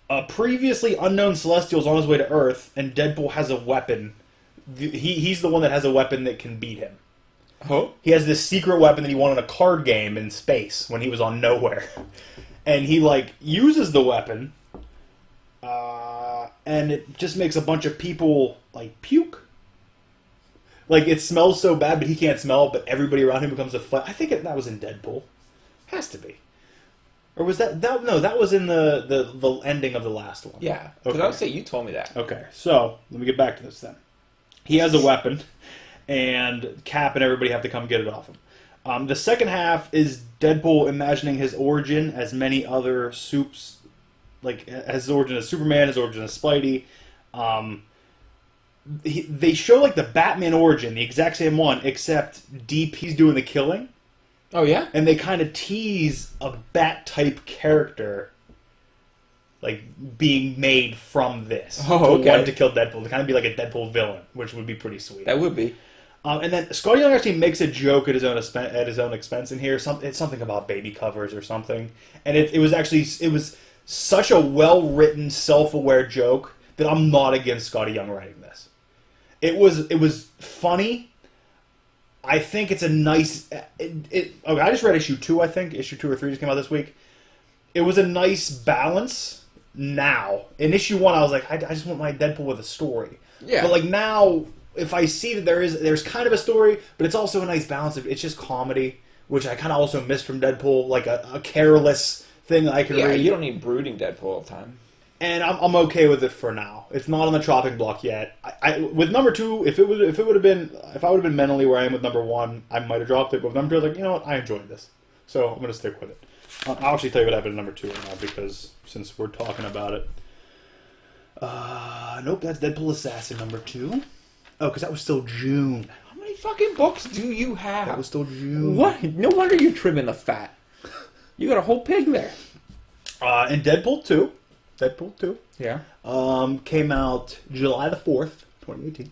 Speaker 1: A previously unknown Celestial is on his way to Earth, and Deadpool has a weapon. He's the one that has a weapon that can beat him.
Speaker 2: Oh?
Speaker 1: He has this secret weapon that he won in a card game in space when he was on Nowhere. And he, like, uses the weapon, and it just makes a bunch of people, like, puke. Like, it smells so bad, but he can't smell it, but everybody around him becomes a fight. I think that was in Deadpool. Has to be. Or was that no, that was in the ending of the last one.
Speaker 2: Yeah, because I would say you told me that.
Speaker 1: Okay, so, let me get back to this then. He has a weapon, and Cap and everybody have to come get it off him. The second half is Deadpool imagining his origin as many other soups, like his origin as Superman, his origin as Spidey. They show like the Batman origin, the exact same one, except deep he's doing the killing.
Speaker 2: Oh, yeah?
Speaker 1: And they kind of tease a Bat-type character, like, being made from this.
Speaker 2: Oh, okay.
Speaker 1: To want to kill Deadpool. To kind of be like a Deadpool villain, which would be pretty sweet.
Speaker 2: That would be.
Speaker 1: And then Scotty Young actually makes a joke at his own expense in here. It's something about baby covers or something. And it was such a well-written, self-aware joke that I'm not against Scotty Young writing this. It was funny. I think it's a nice... Okay, I just read issue 2, I think. Issue 2 or 3 just came out this week. It was a nice balance now. In issue 1, I was like, I just want my Deadpool with a story.
Speaker 2: Yeah.
Speaker 1: But like now, if I see that there's kind of a story, but it's also a nice balance of it's just comedy, which I kind of also missed from Deadpool, like a careless thing that I can read.
Speaker 2: You don't need brooding Deadpool all the time.
Speaker 1: And I'm okay with it for now. It's not on the chopping block yet. With number 2, if I would have been mentally where I am with number 1, I might have dropped it. But with number 2, I was like, you know what, I enjoyed this, so I'm gonna stick with it. I'll actually tell you what happened in number 2 right now, because since we're talking about it, nope, that's Deadpool Assassin number 2. Oh, because that was still June.
Speaker 2: How many fucking books do you have?
Speaker 1: That was still June.
Speaker 2: What? No wonder you're trimming the fat. You got a whole pig there.
Speaker 1: And Deadpool 2.
Speaker 2: Yeah.
Speaker 1: Came out July the 4th, 2018.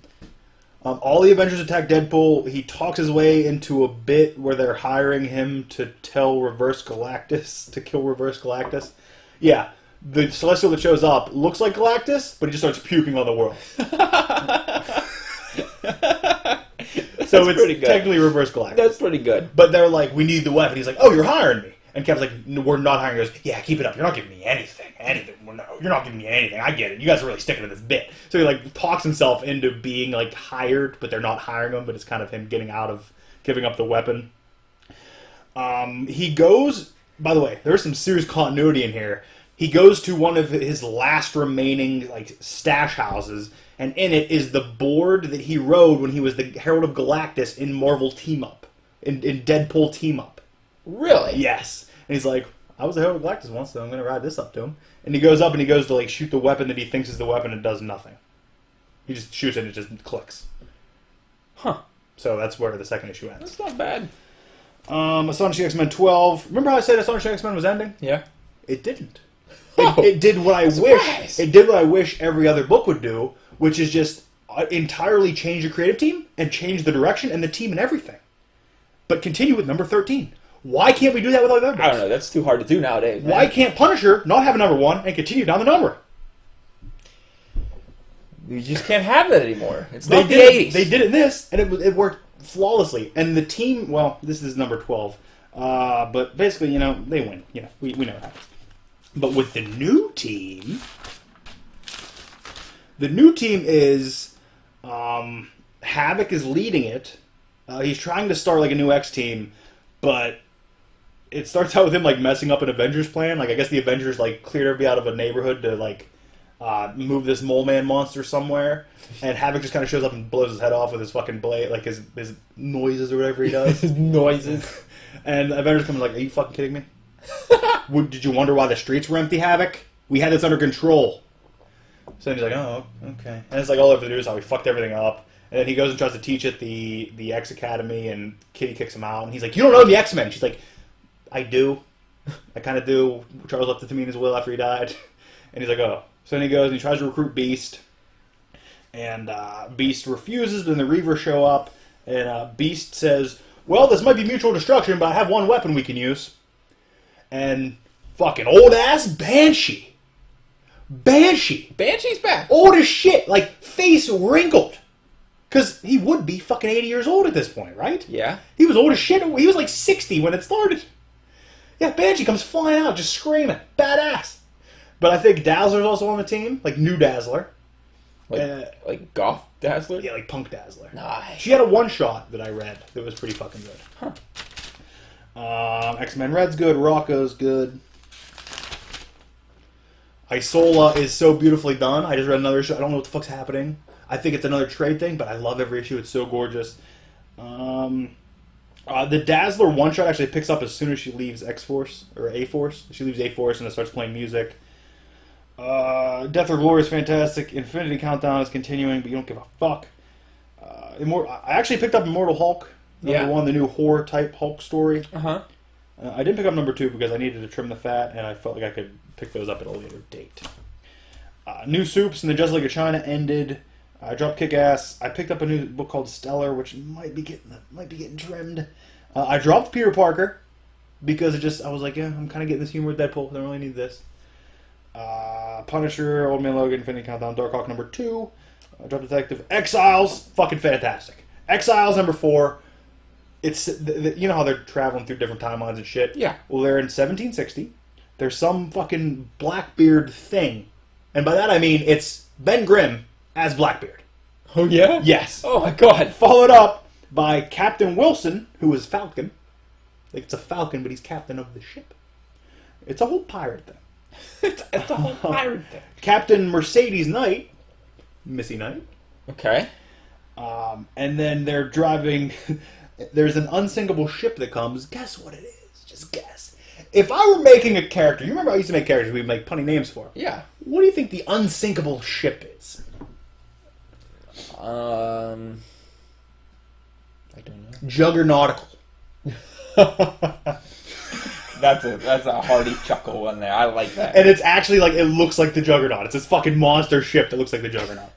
Speaker 1: All the Avengers attack Deadpool. He talks his way into a bit where they're hiring him to kill Reverse Galactus. Yeah, the Celestial that shows up looks like Galactus, but he just starts puking on the world. So it's
Speaker 2: pretty good.
Speaker 1: technically Reverse Galactus.
Speaker 2: That's pretty good.
Speaker 1: But they're like, we need the weapon. He's like, oh, you're hiring me. And Cap's like, no, we're not hiring you. He goes, yeah, keep it up. You're not giving me anything. Well, no, you're not giving me anything. I get it. You guys are really sticking to this bit. So he like talks himself into being like hired, but they're not hiring him. But it's kind of him getting out of giving up the weapon. He goes. By the way, there's some serious continuity in here. He goes to one of his last remaining like stash houses, and in it is the board that he rode when he was the Herald of Galactus in Marvel Team Up, in Deadpool Team Up.
Speaker 2: Really?
Speaker 1: Yes. And he's like, I was the Herald of Galactus once, so I'm going to ride this up to him. And he goes up and he goes to like shoot the weapon that he thinks is the weapon and it does nothing. He just shoots it and it just clicks.
Speaker 2: Huh.
Speaker 1: So that's where the second issue ends.
Speaker 2: That's not bad.
Speaker 1: Astonishing X-Men 12. Remember how I said Astonishing X-Men was ending?
Speaker 2: Yeah.
Speaker 1: It didn't.
Speaker 2: Oh,
Speaker 1: It did what I wish. It did what I wish every other book would do, which is just entirely change the creative team and change the direction and the team and everything. but continue with number 13. Why can't we do that with other numbers?
Speaker 2: I don't know. That's too hard to do nowadays. Man.
Speaker 1: Why can't Punisher not have a number 1 and continue down the number?
Speaker 2: You just can't have that anymore. It's
Speaker 1: They
Speaker 2: not the
Speaker 1: did
Speaker 2: 80s.
Speaker 1: They did it in this, and it worked flawlessly. And the team, well, this is number 12. But basically, they win. We know what happens. But with the new team is Havoc is leading it. He's trying to start like a new X team, but it starts out with him like messing up an Avengers plan. Like I guess the Avengers like cleared everybody out of a neighborhood to like move this mole man monster somewhere, and Havoc just kind of shows up and blows his head off with his fucking blade, like his noises or whatever he does.
Speaker 2: His noises.
Speaker 1: And Avengers comes like, "Are you fucking kidding me? Did you wonder why the streets were empty, Havoc? We had this under control." So then he's like, "Oh, okay." And it's like all over the news how he fucked everything up. And then he goes and tries to teach at the X Academy, and Kitty kicks him out. And he's like, "You don't know the X-Men." She's like, "I do. I kind of do. Charles left it to me in his will after he died." And he's like, "Oh." So then he goes and he tries to recruit Beast. And Beast refuses, but then the Reavers show up. And Beast says, "Well, this might be mutual destruction, but I have one weapon we can use." And fucking old-ass Banshee.
Speaker 2: Banshee's back.
Speaker 1: Old as shit. Like, face wrinkled. Because he would be fucking 80 years old at this point, right?
Speaker 2: Yeah.
Speaker 1: He was old as shit. He was like 60 when it started. Yeah, Banshee comes flying out, just screaming. Badass. But I think Dazzler's also on the team. Like, new Dazzler.
Speaker 2: Like Goth Dazzler?
Speaker 1: Yeah, like Punk Dazzler.
Speaker 2: Nice.
Speaker 1: She had a one-shot that I read that was pretty fucking good.
Speaker 2: Huh.
Speaker 1: X-Men Red's good. Rocco's good. Isola is so beautifully done. I just read another issue. I don't know what the fuck's happening. I think it's another trade thing, but I love every issue. It's so gorgeous. The Dazzler one-shot actually picks up as soon as she leaves X-Force, or A-Force. She leaves A-Force and it starts playing music. Death or Glory is fantastic. Infinity Countdown is continuing, but you don't give a fuck. I actually picked up Immortal Hulk. Number 1, the new horror-type Hulk story.
Speaker 2: Uh-huh.
Speaker 1: I didn't pick up number 2 because I needed to trim the fat, and I felt like I could pick those up at a later date. New Soups and the Just League of China ended. I dropped Kick-Ass. I picked up a new book called Stellar, which might be getting trimmed. I dropped Peter Parker because I was like, yeah, I'm kind of getting this humor with Deadpool. I don't really need this. Punisher, Old Man Logan, Infinity Countdown, Darkhawk number 2. Dropped Detective. Exiles, fucking fantastic. Exiles number 4. It's you know how they're traveling through different timelines and shit?
Speaker 2: Yeah.
Speaker 1: Well, they're in 1760. There's some fucking Blackbeard thing. And by that I mean it's Ben Grimm as Blackbeard.
Speaker 2: Oh, yeah?
Speaker 1: Yes.
Speaker 2: Oh, my God.
Speaker 1: Followed up by Captain Wilson, who is Falcon. Like, it's a Falcon, but he's captain of the ship. It's a whole pirate thing.
Speaker 2: It's a whole pirate thing.
Speaker 1: Captain Mercedes Knight. Missy Knight.
Speaker 2: Okay.
Speaker 1: And then they're driving... There's an unsinkable ship that comes. Guess what it is? Just guess. If I were making a character... You remember I used to make characters we'd make punny names for?
Speaker 2: Yeah.
Speaker 1: What do you think the unsinkable ship is?
Speaker 2: I don't know.
Speaker 1: Juggernautical.
Speaker 2: That's a hearty chuckle one there. I like that.
Speaker 1: And it's actually like, it looks like the Juggernaut. It's this fucking monster ship that looks like the Juggernaut.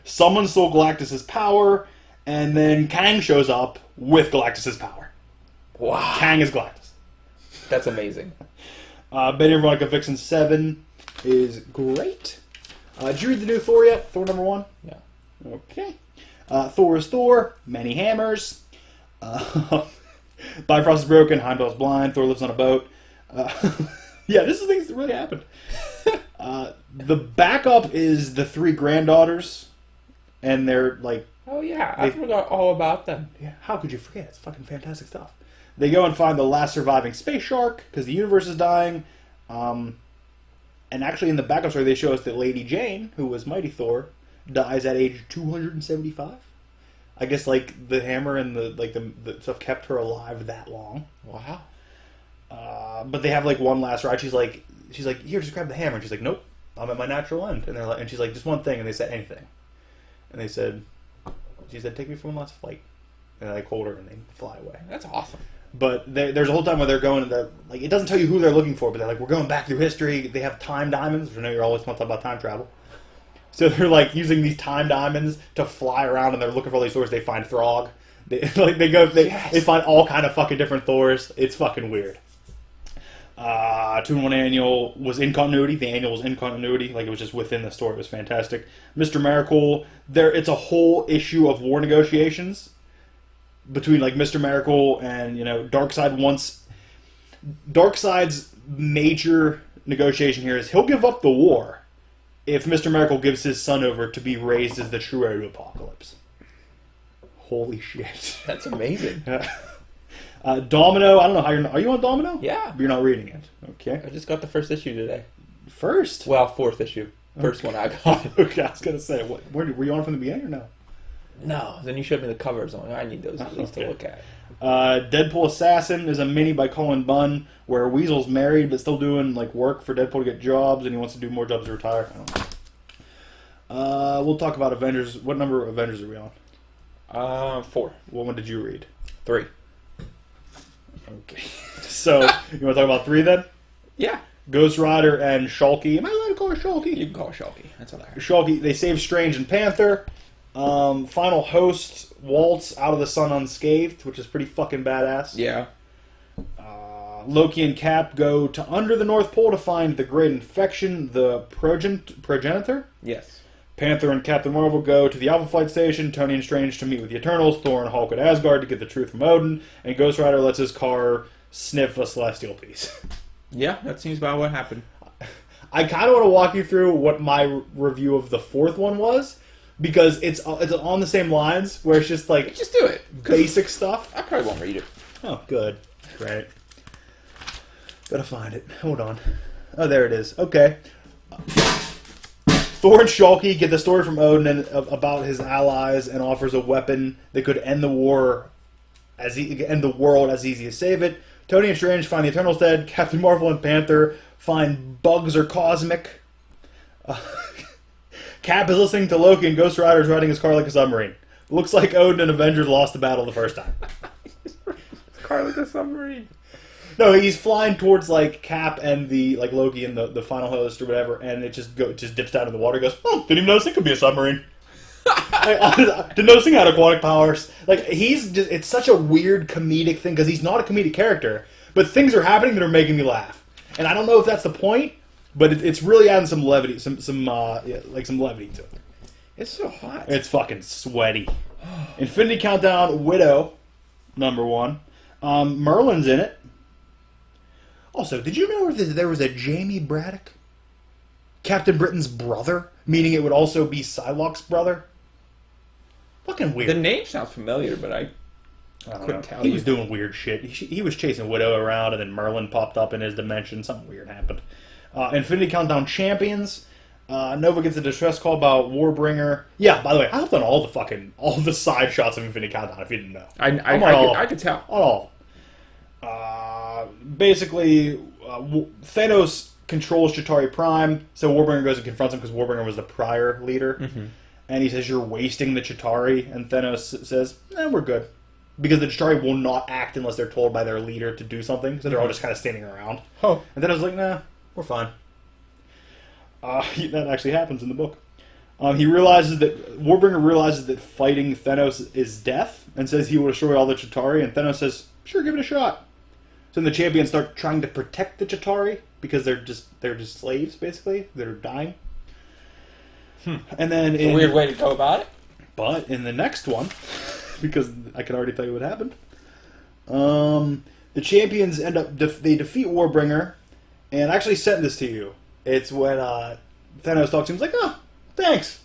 Speaker 1: Someone stole Galactus's power, and then Kang shows up with Galactus's power.
Speaker 2: Wow.
Speaker 1: Kang is Galactus.
Speaker 2: That's amazing.
Speaker 1: Betty and Veronica Vixen 7 is great. Did you read the new Thor yet? Thor number 1?
Speaker 2: Yeah.
Speaker 1: Okay. Thor is Thor. Many hammers. Bifrost is broken. Heimdall's blind. Thor lives on a boat. Yeah, this is things that really happened. The backup is the 3 granddaughters, and they're like...
Speaker 2: Oh, yeah. I forgot all about them.
Speaker 1: Yeah, how could you forget? It's fucking fantastic stuff. They go and find the last surviving space shark, because the universe is dying. And actually in the backup story, they show us that Lady Jane, who was Mighty Thor, dies at age 275. I guess, like, the hammer and the stuff kept her alive that long.
Speaker 2: Wow.
Speaker 1: But they have, like, one last ride. She's like, here, just grab the hammer. And she's like, nope, I'm at my natural end. And she's like, just one thing. And they said, anything. And she said, take me for one last flight. And I hold her and they fly away.
Speaker 2: That's awesome.
Speaker 1: But there's a whole time where they're going to like, it doesn't tell you who they're looking for, but they're like, we're going back through history. They have time diamonds. I know you're always talking about time travel. So they're like using these time diamonds to fly around, and they're looking for all these stories. They find Throg. They find all kind of fucking different Thors. It's fucking weird. 2-in-1 annual was in continuity. The annual was in continuity, like it was just within the story. It was fantastic. Mr. Miracle, it's a whole issue of war negotiations between like Mr. Miracle and Darkseid. Darkseid's major negotiation here is he'll give up the war if Mr. Miracle gives his son over to be raised as the true heir to Apocalypse. Holy shit.
Speaker 2: That's amazing.
Speaker 1: Domino, I don't know how are you on Domino?
Speaker 2: Yeah.
Speaker 1: You're not reading it. Okay.
Speaker 2: I just got the first issue today.
Speaker 1: First?
Speaker 2: Well, fourth issue. First one I got.
Speaker 1: Okay, I was going to say, were you on from the beginning or no?
Speaker 2: No, then you showed me the covers. I need those at least to look at.
Speaker 1: Deadpool Assassin is a mini by Cullen Bunn where Weasel's married but still doing like work for Deadpool to get jobs, and he wants to do more jobs to retire. I don't know. We'll talk about Avengers. What number of Avengers are we on?
Speaker 2: 4.
Speaker 1: What one did you read?
Speaker 2: 3.
Speaker 1: Okay. So, you want to talk about 3 then?
Speaker 2: Yeah.
Speaker 1: Ghost Rider and Shulky. Am I allowed to call her Shulky?
Speaker 2: You can call her Shulky. That's all right.
Speaker 1: Shulky, they save Strange and Panther. Final host waltz out of the sun unscathed, which is pretty fucking badass.
Speaker 2: Yeah.
Speaker 1: Loki and Cap go to under the North Pole to find the great infection, the progenitor.
Speaker 2: Yes.
Speaker 1: Panther and Captain Marvel go to the Alpha Flight Station. Tony and Strange to meet with the Eternals. Thor and Hulk at Asgard to get the truth from Odin. And Ghost Rider lets his car sniff a celestial piece.
Speaker 2: Yeah, that seems about what happened.
Speaker 1: I kind of want to walk you through what my review of the 4th one was, because it's on the same lines, where it's just like...
Speaker 2: Just do it.
Speaker 1: Basic stuff.
Speaker 2: I probably won't read it.
Speaker 1: Oh, good. Great. Gotta find it. Hold on. Oh, there it is. Okay. Thor and Shulky get the story from Odin about his allies and offers a weapon that could end the war, end the world as easy as save it. Tony and Strange find the Eternals dead. Captain Marvel and Panther find bugs are cosmic. Cap is listening to Loki, and Ghost Rider is riding his car like a submarine. Looks like Odin and Avengers lost the battle the first time.
Speaker 2: Car like a submarine.
Speaker 1: No, he's flying towards like Cap and the Loki and the final host or whatever, and it just dips down in the water. He goes, oh, didn't even notice it could be a submarine. Didn't notice he had aquatic powers. Like it's such a weird comedic thing because he's not a comedic character, but things are happening that are making me laugh, and I don't know if that's the point, but it's really adding some levity, some levity to it.
Speaker 2: It's so hot.
Speaker 1: It's fucking sweaty. Infinity Countdown, Widow, number 1. Merlin's in it. Also, did you know that there was a Jamie Braddock? Captain Britain's brother? Meaning it would also be Psylocke's brother? Fucking weird.
Speaker 2: The name sounds familiar, but I couldn't tell you.
Speaker 1: He was doing weird shit. He was chasing Widow around, and then Merlin popped up in his dimension. Something weird happened. Infinity Countdown Champions. Nova gets a distress call about Warbringer. Yeah, by the way, I hopped on all the side shots of Infinity Countdown, if you didn't know.
Speaker 2: I could tell.
Speaker 1: On all. Basically, Thanos controls Chitauri Prime, so Warbringer goes and confronts him because Warbringer was the prior leader. Mm-hmm. And he says, you're wasting the Chitauri, and Thanos says, we're good. Because the Chitauri will not act unless they're told by their leader to do something, so they're all just kind of standing around.
Speaker 2: Oh.
Speaker 1: And Thanos is like, nah, we're fine. That actually happens in the book. Warbringer realizes that fighting Thanos is death, and says he will destroy all the Chitauri, and Thanos says, sure, give it a shot. So then the champions start trying to protect the Chitauri, because they're just slaves, basically. They're dying. And then
Speaker 2: a weird way to go about it.
Speaker 1: But in the next one, because I can already tell you what happened, the champions they defeat Warbringer, and I actually sent this to you. It's when Thanos talks to him. He's like, oh, thanks.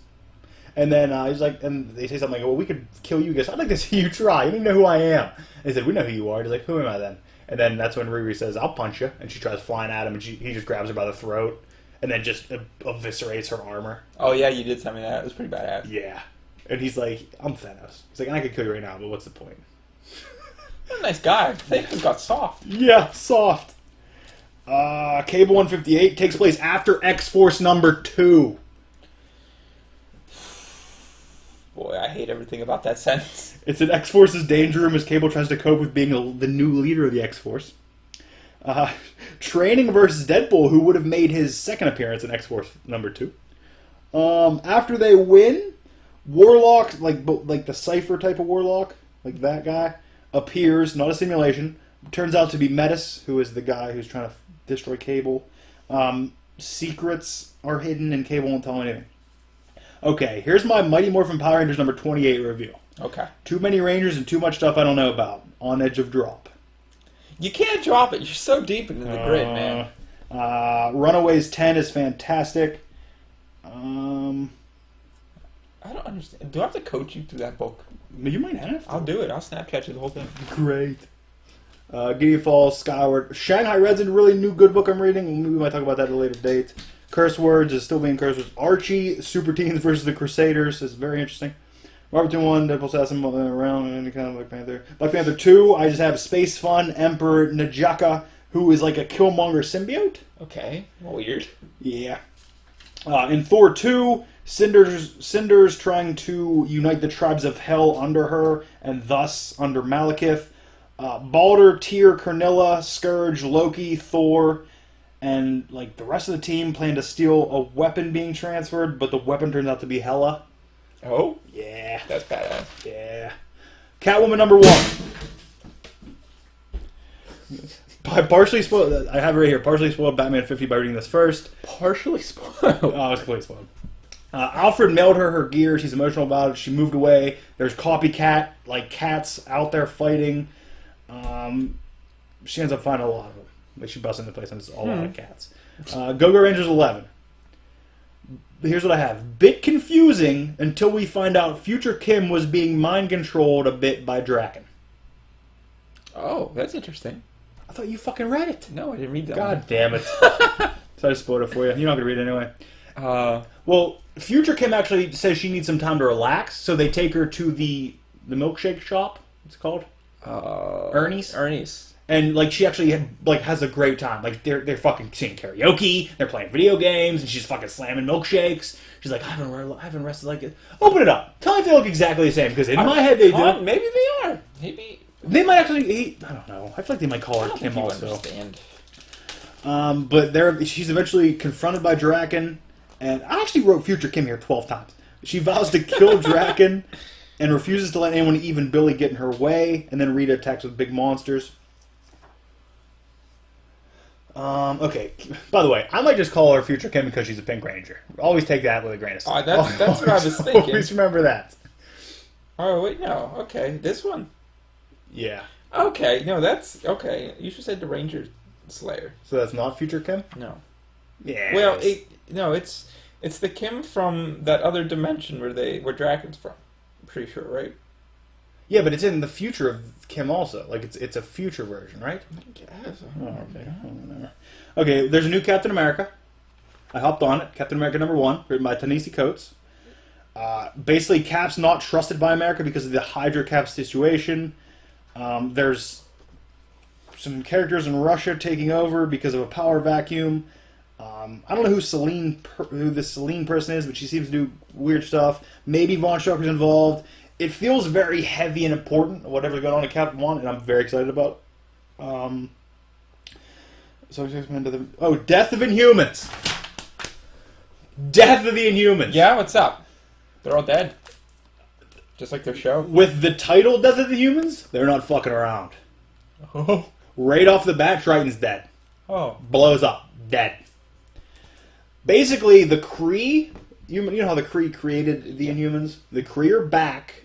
Speaker 1: And then he's like, and they say something like, well, we could kill you. He goes, I'd like to see you try. You don't even know who I am. And he said, we know who you are. And he's like, who am I then? And then that's when Riri says, I'll punch you. And she tries flying at him, and he just grabs her by the throat and then just eviscerates her armor.
Speaker 2: Oh, yeah, you did tell me that. It was pretty badass.
Speaker 1: Yeah. And he's like, I'm Thanos. He's like, I could kill you right now, but what's the point?
Speaker 2: What a nice guy. Thanos got soft.
Speaker 1: Yeah, soft. Cable 158 takes place after X-Force number 2.
Speaker 2: Boy, I hate everything about that sentence.
Speaker 1: It's in X-Force's danger room as Cable tries to cope with being the new leader of the X-Force. Training versus Deadpool, who would have made his second appearance in X-Force number 2. After they win, Warlock, like the Cypher type of Warlock, like that guy, appears, not a simulation. Turns out to be Metis, who is the guy who's trying to destroy Cable. Secrets are hidden, and Cable won't tell anything. Okay, here's my Mighty Morphin Power Rangers number 28 review.
Speaker 2: Okay.
Speaker 1: Too many Rangers and too much stuff I don't know about. On edge of drop.
Speaker 2: You can't drop it. You're so deep into the grid, man.
Speaker 1: Runaways 10 is fantastic.
Speaker 2: I don't understand. Do I have to coach you through that book?
Speaker 1: You might have to.
Speaker 2: I'll do it. I'll Snapchat you the whole thing.
Speaker 1: Great. Giddy Falls, Skyward. Shanghai Red's a really new good book I'm reading. We might talk about that at a later date. Curse Words is still being curse words. Archie, Super Teens versus the Crusaders is very interesting. Robert 1, Deadpool Assassin, around any kind of Black Panther. Black Panther 2, I just have Space Fun, Emperor Najaka, who is like a Killmonger symbiote.
Speaker 2: Okay. Weird.
Speaker 1: Yeah. In Thor 2, Cinder's trying to unite the tribes of Hell under her, and thus under Malekith. Balder, Tyr, Cornilla, Scourge, Loki, Thor, and like the rest of the team plan to steal a weapon being transferred, but the weapon turns out to be Hela.
Speaker 2: Oh?
Speaker 1: Yeah.
Speaker 2: That's badass.
Speaker 1: Yeah. Catwoman number 1. Partially spoiled. I have it right here. Partially spoiled Batman 50 by reading this first.
Speaker 2: Partially spoiled.
Speaker 1: Oh, I was completely spoiled. Alfred mailed her gear. She's emotional about it. She moved away. There's copycat, like cats out there fighting. She ends up finding a lot of them. Like she busts into place and it's a lot of cats. Go-Go Rangers 11. Here's what I have. Bit confusing until we find out Future Kim was being mind-controlled a bit by Draken.
Speaker 2: Oh, that's interesting.
Speaker 1: I thought you fucking read it.
Speaker 2: No, I didn't read that
Speaker 1: God
Speaker 2: one.
Speaker 1: damn it. So I spoiled it for you. You're not going to read it anyway. Well, Future Kim actually says she needs some time to relax, so they take her to the milkshake shop. What's it called? Ernie's. And like she actually has a great time. Like they're fucking singing karaoke, they're playing video games, and she's fucking slamming milkshakes. She's like, I haven't rested like it. Open it up. Tell me if they look exactly the same. Because in my head they do.
Speaker 2: Maybe they are. Maybe
Speaker 1: they might actually. I don't know. I feel like they might call her Kim also.
Speaker 2: Understand.
Speaker 1: But she's eventually confronted by Draken, and I actually wrote Future Kim here 12 times. She vows to kill Draken, and refuses to let anyone, even Billy, get in her way. And then Rita attacks with big monsters. Okay. By the way, I might just call her Future Kim because she's a Pink Ranger. Always take that with a grain of salt.
Speaker 2: That's what I was thinking.
Speaker 1: Always remember that.
Speaker 2: Oh, wait, no. Okay, this one.
Speaker 1: Yeah.
Speaker 2: Okay, no, that's... Okay, you should say the Ranger Slayer.
Speaker 1: So that's not Future Kim?
Speaker 2: No.
Speaker 1: Yeah.
Speaker 2: Well, it's the Kim from that other dimension where Draken's from. I'm pretty sure, right?
Speaker 1: Yeah, but it's in the future of Kim also. Like, it's a future version, right?
Speaker 2: I guess.
Speaker 1: Okay. Okay, there's a new Captain America. I hopped on it. Captain America number 1, written by Ta-Nehisi Coates. Basically, Cap's not trusted by America because of the Hydra Cap situation. There's some characters in Russia taking over because of a power vacuum. I don't know who this Celine person is, but she seems to do weird stuff. Maybe Von Strucker's involved. It feels very heavy and important, whatever's going on in Captain 1, and I'm very excited about. Death of the Inhumans. Death of the Inhumans.
Speaker 2: Yeah, what's up? They're all dead. Just like their show.
Speaker 1: With the title Death of the Humans, they're not fucking around.
Speaker 2: Oh.
Speaker 1: Right off the bat, Triton's dead.
Speaker 2: Oh.
Speaker 1: Blows up. Dead. Basically, the Kree... You know how the Kree created the Inhumans? The Kree are back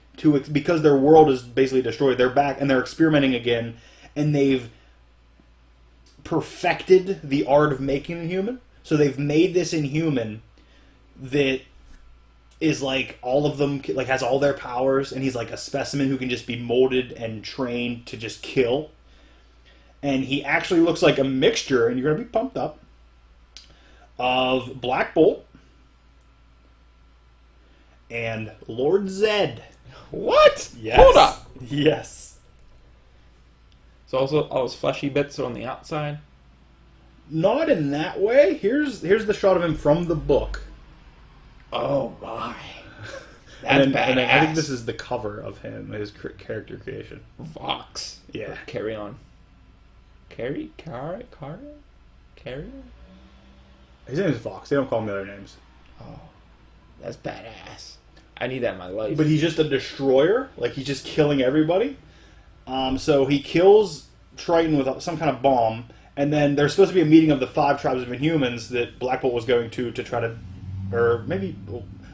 Speaker 1: because their world is basically destroyed. They're back and they're experimenting again, and they've perfected the art of making an Inhuman. So they've made this Inhuman that is like all of them, like has all their powers, and he's like a specimen who can just be molded and trained to just kill. And he actually looks like a mixture, and you're going to be pumped up, of Black Bolt and Lord Zed.
Speaker 2: What?
Speaker 1: Yes.
Speaker 2: Hold up.
Speaker 1: Yes.
Speaker 2: So also all those fleshy bits are on the outside?
Speaker 1: Not in that way. Here's the shot of him from the book.
Speaker 2: Oh my. That's
Speaker 1: and
Speaker 2: badass.
Speaker 1: And I think this is the cover of him, his character creation.
Speaker 2: Vox.
Speaker 1: Yeah.
Speaker 2: Carry on. Carry?
Speaker 1: His name is Vox. They don't call him the other names.
Speaker 2: Oh. That's badass. I need that in my life.
Speaker 1: But he's just a destroyer. Like, he's just killing everybody. So he kills Triton with some kind of bomb, and then there's supposed to be a meeting of the 5 tribes of Inhumans that Black Bolt was going to try to... Or maybe...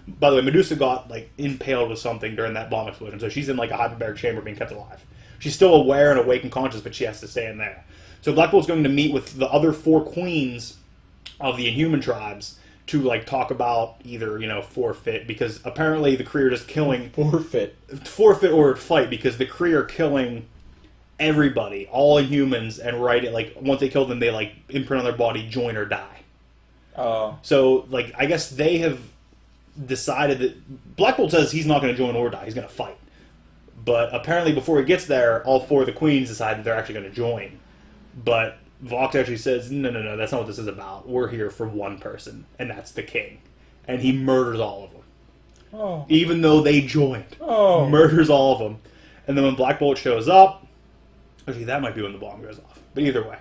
Speaker 1: By the way, Medusa got, like, impaled with something during that bomb explosion, so she's in, like, a hyperbaric chamber being kept alive. She's still aware and awake and conscious, but she has to stay in there. So Black Bolt's going to meet with the other 4 queens of the Inhuman tribes to, like, talk about either, forfeit, because apparently the Kree are just killing...
Speaker 2: Forfeit
Speaker 1: or fight, because the Kree are killing everybody, all Inhumans, and once they kill them, they, like, imprint on their body, join or die.
Speaker 2: Oh.
Speaker 1: So, like, I guess they have decided that... Black Bolt says he's not going to join or die, he's going to fight. But apparently before he gets there, all 4 of the queens decide that they're actually going to join. But Vox actually says, no, that's not what this is about. We're here for one person, and that's the king. And he murders all of them.
Speaker 2: Oh.
Speaker 1: Even though they joined.
Speaker 2: Oh.
Speaker 1: Murders all of them. And then when Black Bolt shows up, actually that might be when the bomb goes off. But either way.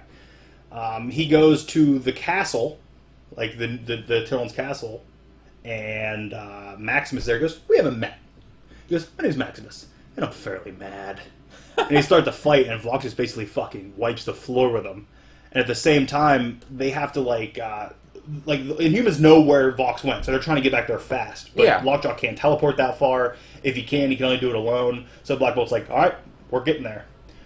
Speaker 1: He goes to the castle, like the Tyrell's castle, and Maximus there goes, we haven't met. He goes, my name's Maximus, and I'm fairly mad. And they start to fight, and Vox just basically fucking wipes the floor with them. And at the same time, they have to, Inhumans know where Vox went, so they're trying to get back there fast. But
Speaker 2: yeah.
Speaker 1: Lockjaw can't teleport that far. If he can only do it alone. So Black Bolt's like, alright, we're getting there.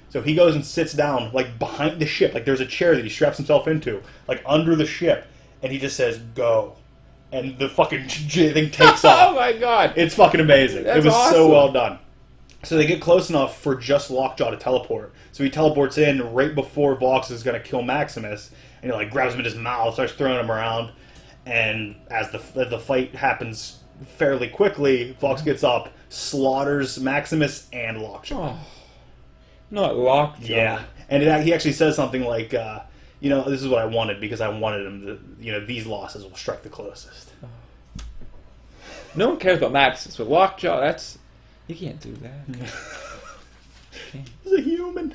Speaker 1: So he goes and sits down, like, behind the ship. Like, there's a chair that he straps himself into, like, under the ship. And he just says, go. And the fucking thing takes off.
Speaker 2: Oh my god.
Speaker 1: It's fucking amazing.
Speaker 2: That's
Speaker 1: it was
Speaker 2: awesome.
Speaker 1: so well done. So they get close enough for just Lockjaw to teleport. So he teleports in right before Vox is going to kill Maximus. And he, like, grabs him in his mouth, starts throwing him around. And as the fight happens fairly quickly, Vox gets up, slaughters Maximus and Lockjaw.
Speaker 2: Oh. Not Lockjaw.
Speaker 1: Yeah. And he actually says something like, this is what I wanted, because I wanted him to, these losses will strike the closest.
Speaker 2: No one cares about Maximus, but Lockjaw, you can't do that.
Speaker 1: He was a human.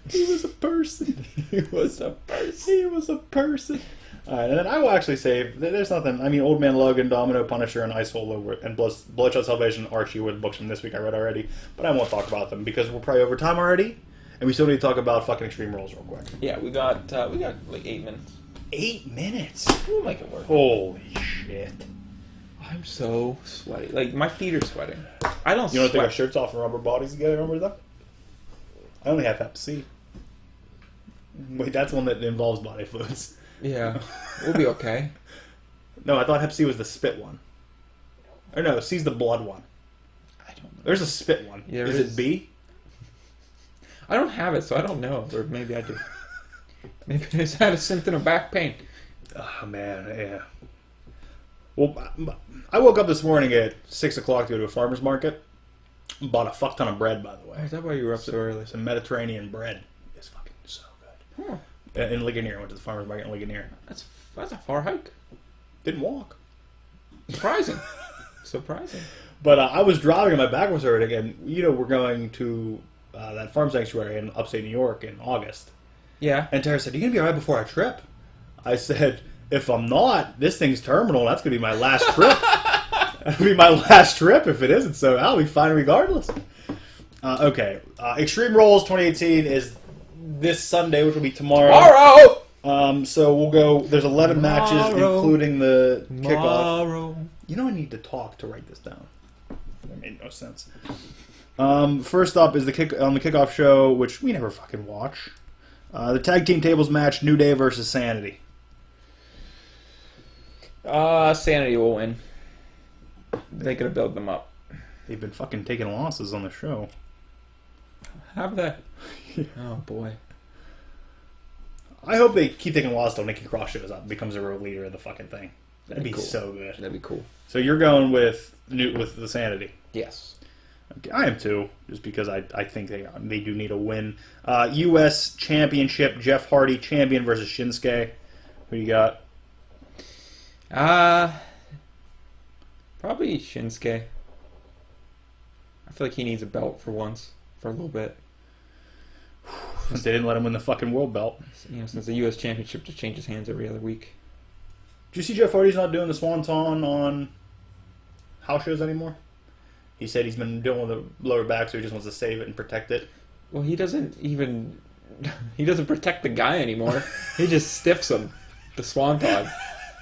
Speaker 1: He was a person.
Speaker 2: He was a person.
Speaker 1: He was a person. Alright, and then I will actually say, there's nothing. I mean, Old Man Logan, Domino, Punisher, and Ice Hole, and Bloodshot Salvation, Archie were the books from this week I read already, but I won't talk about them because we're probably over time already, and we still need to talk about fucking Extreme Rules real quick.
Speaker 2: Yeah, we got like 8 minutes.
Speaker 1: 8 minutes?
Speaker 2: We'll make it work.
Speaker 1: Holy shit.
Speaker 2: I'm so sweaty. Like, my feet are sweating. I don't
Speaker 1: You want to take our
Speaker 2: sweat.
Speaker 1: shirts off and rub our bodies together, remember that? I only have Hep C. Wait, that's one that involves body fluids.
Speaker 2: Yeah, we'll be okay.
Speaker 1: No, I thought Hep C was the spit one. Or no, C's the blood one.
Speaker 2: I don't know.
Speaker 1: There's a spit one.
Speaker 2: Yeah,
Speaker 1: is it B?
Speaker 2: I don't have it, so I don't know. Or maybe I do. Maybe I just had a symptom of back pain.
Speaker 1: Oh, man, yeah. Well, I woke up this morning at 6 o'clock to go to a farmer's market. Bought a fuck ton of bread, by the way.
Speaker 2: Is that why you were up so early?
Speaker 1: Some Mediterranean bread. It's fucking so good.
Speaker 2: Huh.
Speaker 1: In Ligonier. I went to the farmer's market in Ligonier.
Speaker 2: That's a far hike.
Speaker 1: Didn't walk.
Speaker 2: Surprising. Surprising.
Speaker 1: But I was driving and my back was hurting. And, we're going to that farm sanctuary in upstate New York in August.
Speaker 2: Yeah.
Speaker 1: And Tara said, "Are you going to be all right before our trip?" I said, "If I'm not, this thing's terminal. That's going to be my last trip. That'll be my last trip if it isn't, so I'll be fine regardless." Okay. Extreme Rules 2018 is this Sunday, which will be tomorrow. So we'll go. There's 11 matches, including the kickoff. I need to talk to write this down. That made no sense. First up is the kickoff show, which we never fucking watch. The tag team tables match: New Day versus Sanity.
Speaker 2: Sanity will win. They could have built them up.
Speaker 1: They've been fucking taking losses on the show.
Speaker 2: Have they? Oh boy.
Speaker 1: I hope they keep taking losses until Nikki Cross shows up and becomes a real leader of the fucking thing. That'd be
Speaker 2: cool.
Speaker 1: so good.
Speaker 2: That'd be cool.
Speaker 1: So you're going with the Sanity.
Speaker 2: Yes.
Speaker 1: Okay, I am too, just because I think they do need a win. U.S. Championship: Jeff Hardy champion versus Shinsuke. Who you got?
Speaker 2: Probably Shinsuke. I feel like he needs a belt for once, for a little bit.
Speaker 1: Since they didn't let him win the fucking world belt.
Speaker 2: Since the U.S. Championship just changes hands every other week.
Speaker 1: Did you see Jeff Hardy's not doing the Swanton on house shows anymore? He said he's been dealing with a lower back, so he just wants to save it and protect it.
Speaker 2: Well, he doesn't protect the guy anymore. He just stiffs him. The Swanton.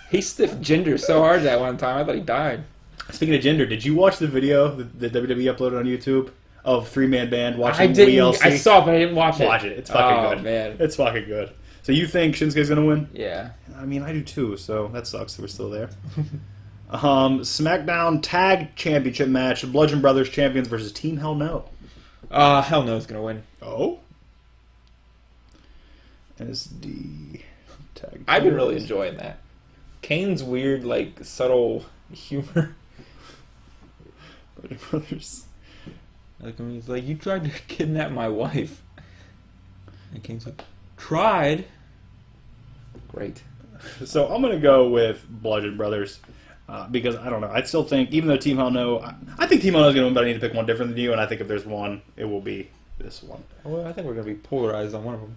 Speaker 2: He stiffed Ginger so hard that one time, I thought he died.
Speaker 1: Speaking of Ginger, did you watch the video that WWE uploaded on YouTube of 3-man band watching
Speaker 2: I didn't.
Speaker 1: WLC?
Speaker 2: I saw it, but I didn't watch it.
Speaker 1: Watch it. It's fucking good.
Speaker 2: Man.
Speaker 1: It's fucking good. So you think Shinsuke's going to win?
Speaker 2: Yeah.
Speaker 1: I mean, I do too, so that sucks that we're still there. SmackDown Tag Championship match, Bludgeon Brothers champions versus Team Hell No.
Speaker 2: Hell No's going to win.
Speaker 1: Oh? SD Tag.
Speaker 2: I've been really enjoying that. Kane's weird, like, subtle humor.
Speaker 1: Bludgeon Brothers.
Speaker 2: Like, when he's like, you tried to kidnap my wife. And Kane's like, tried? Great.
Speaker 1: So I'm going to go with Bludgeon Brothers because, I don't know, I still think, even though Team Hell No, I think Team Hell No is going to win, but I need to pick one different than you, and I think if there's one, it will be this one.
Speaker 2: Well, I think we're going to be polarized on one of them.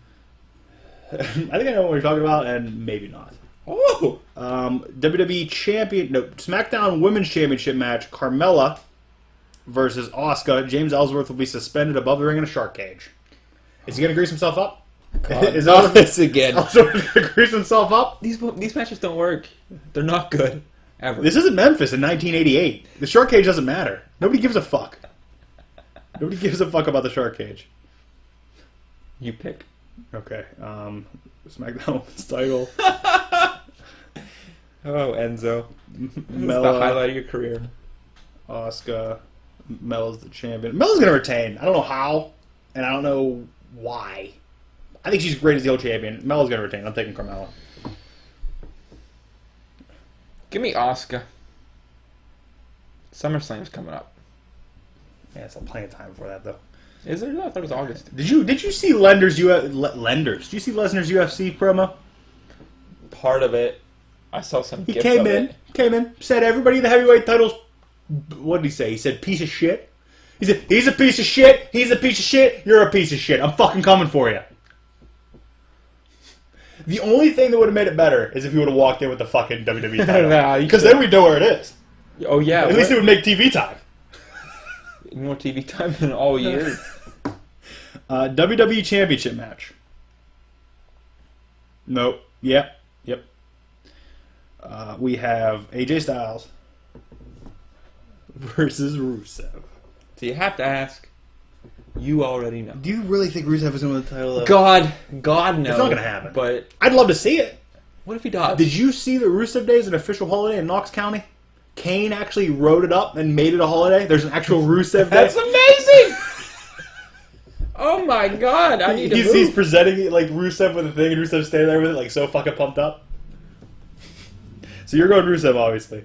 Speaker 1: I think I know what you're talking about, and maybe not.
Speaker 2: Oh!
Speaker 1: WWE SmackDown Women's Championship match, Carmella versus Asuka. James Ellsworth will be suspended above the ring in a shark cage. Is he going to grease himself up?
Speaker 2: God,
Speaker 1: Is
Speaker 2: not this again.
Speaker 1: Ellsworth going to grease himself up?
Speaker 2: These matches don't work. They're not good. Ever.
Speaker 1: This isn't Memphis in 1988. The shark cage doesn't matter. Nobody gives a fuck. Nobody gives a fuck about the shark cage.
Speaker 2: You pick.
Speaker 1: Okay. SmackDown Women's title.
Speaker 2: Oh, Enzo. This is the
Speaker 1: Mella,
Speaker 2: highlight of your career.
Speaker 1: Asuka. Mella's the champion. Mella's going to retain. I don't know how, and I don't know why. I think she's great as the old champion. Mella's going to retain. I'm taking Carmella.
Speaker 2: Give me Asuka. SummerSlam's coming up.
Speaker 1: Yeah, it's plenty of time before that, though.
Speaker 2: Is there? I thought it was August.
Speaker 1: Did you see Did you see Lesnar's UFC promo?
Speaker 2: Part of it. I saw some.
Speaker 1: He
Speaker 2: gifs
Speaker 1: came
Speaker 2: of
Speaker 1: in,
Speaker 2: it.
Speaker 1: said everybody in the heavyweight titles. What did he say? He said piece of shit. He said he's a piece of shit. He's a piece of shit. You're a piece of shit. I'm fucking coming for you. The only thing that would have made it better is if he would have walked in with the fucking WWE title. Because then we know where it is.
Speaker 2: Oh yeah.
Speaker 1: At least it would make TV time.
Speaker 2: More TV time than all year.
Speaker 1: WWE Championship match. Nope. Yep. We have AJ Styles versus Rusev.
Speaker 2: So you have to ask. You already know.
Speaker 1: Do you really think Rusev is going to win the title? Though?
Speaker 2: God no.
Speaker 1: It's not going to happen.
Speaker 2: But
Speaker 1: I'd love to see it.
Speaker 2: what if he does?
Speaker 1: Did you see that Rusev Day is an official holiday in Knox County? Kane actually wrote it up and made it a holiday. There's an actual Rusev Day.
Speaker 2: That's amazing! Oh my god, I need to move.
Speaker 1: He's presenting it like Rusev with a thing, and Rusev's standing there with it, like so fucking pumped up. So you're going Rusev, obviously.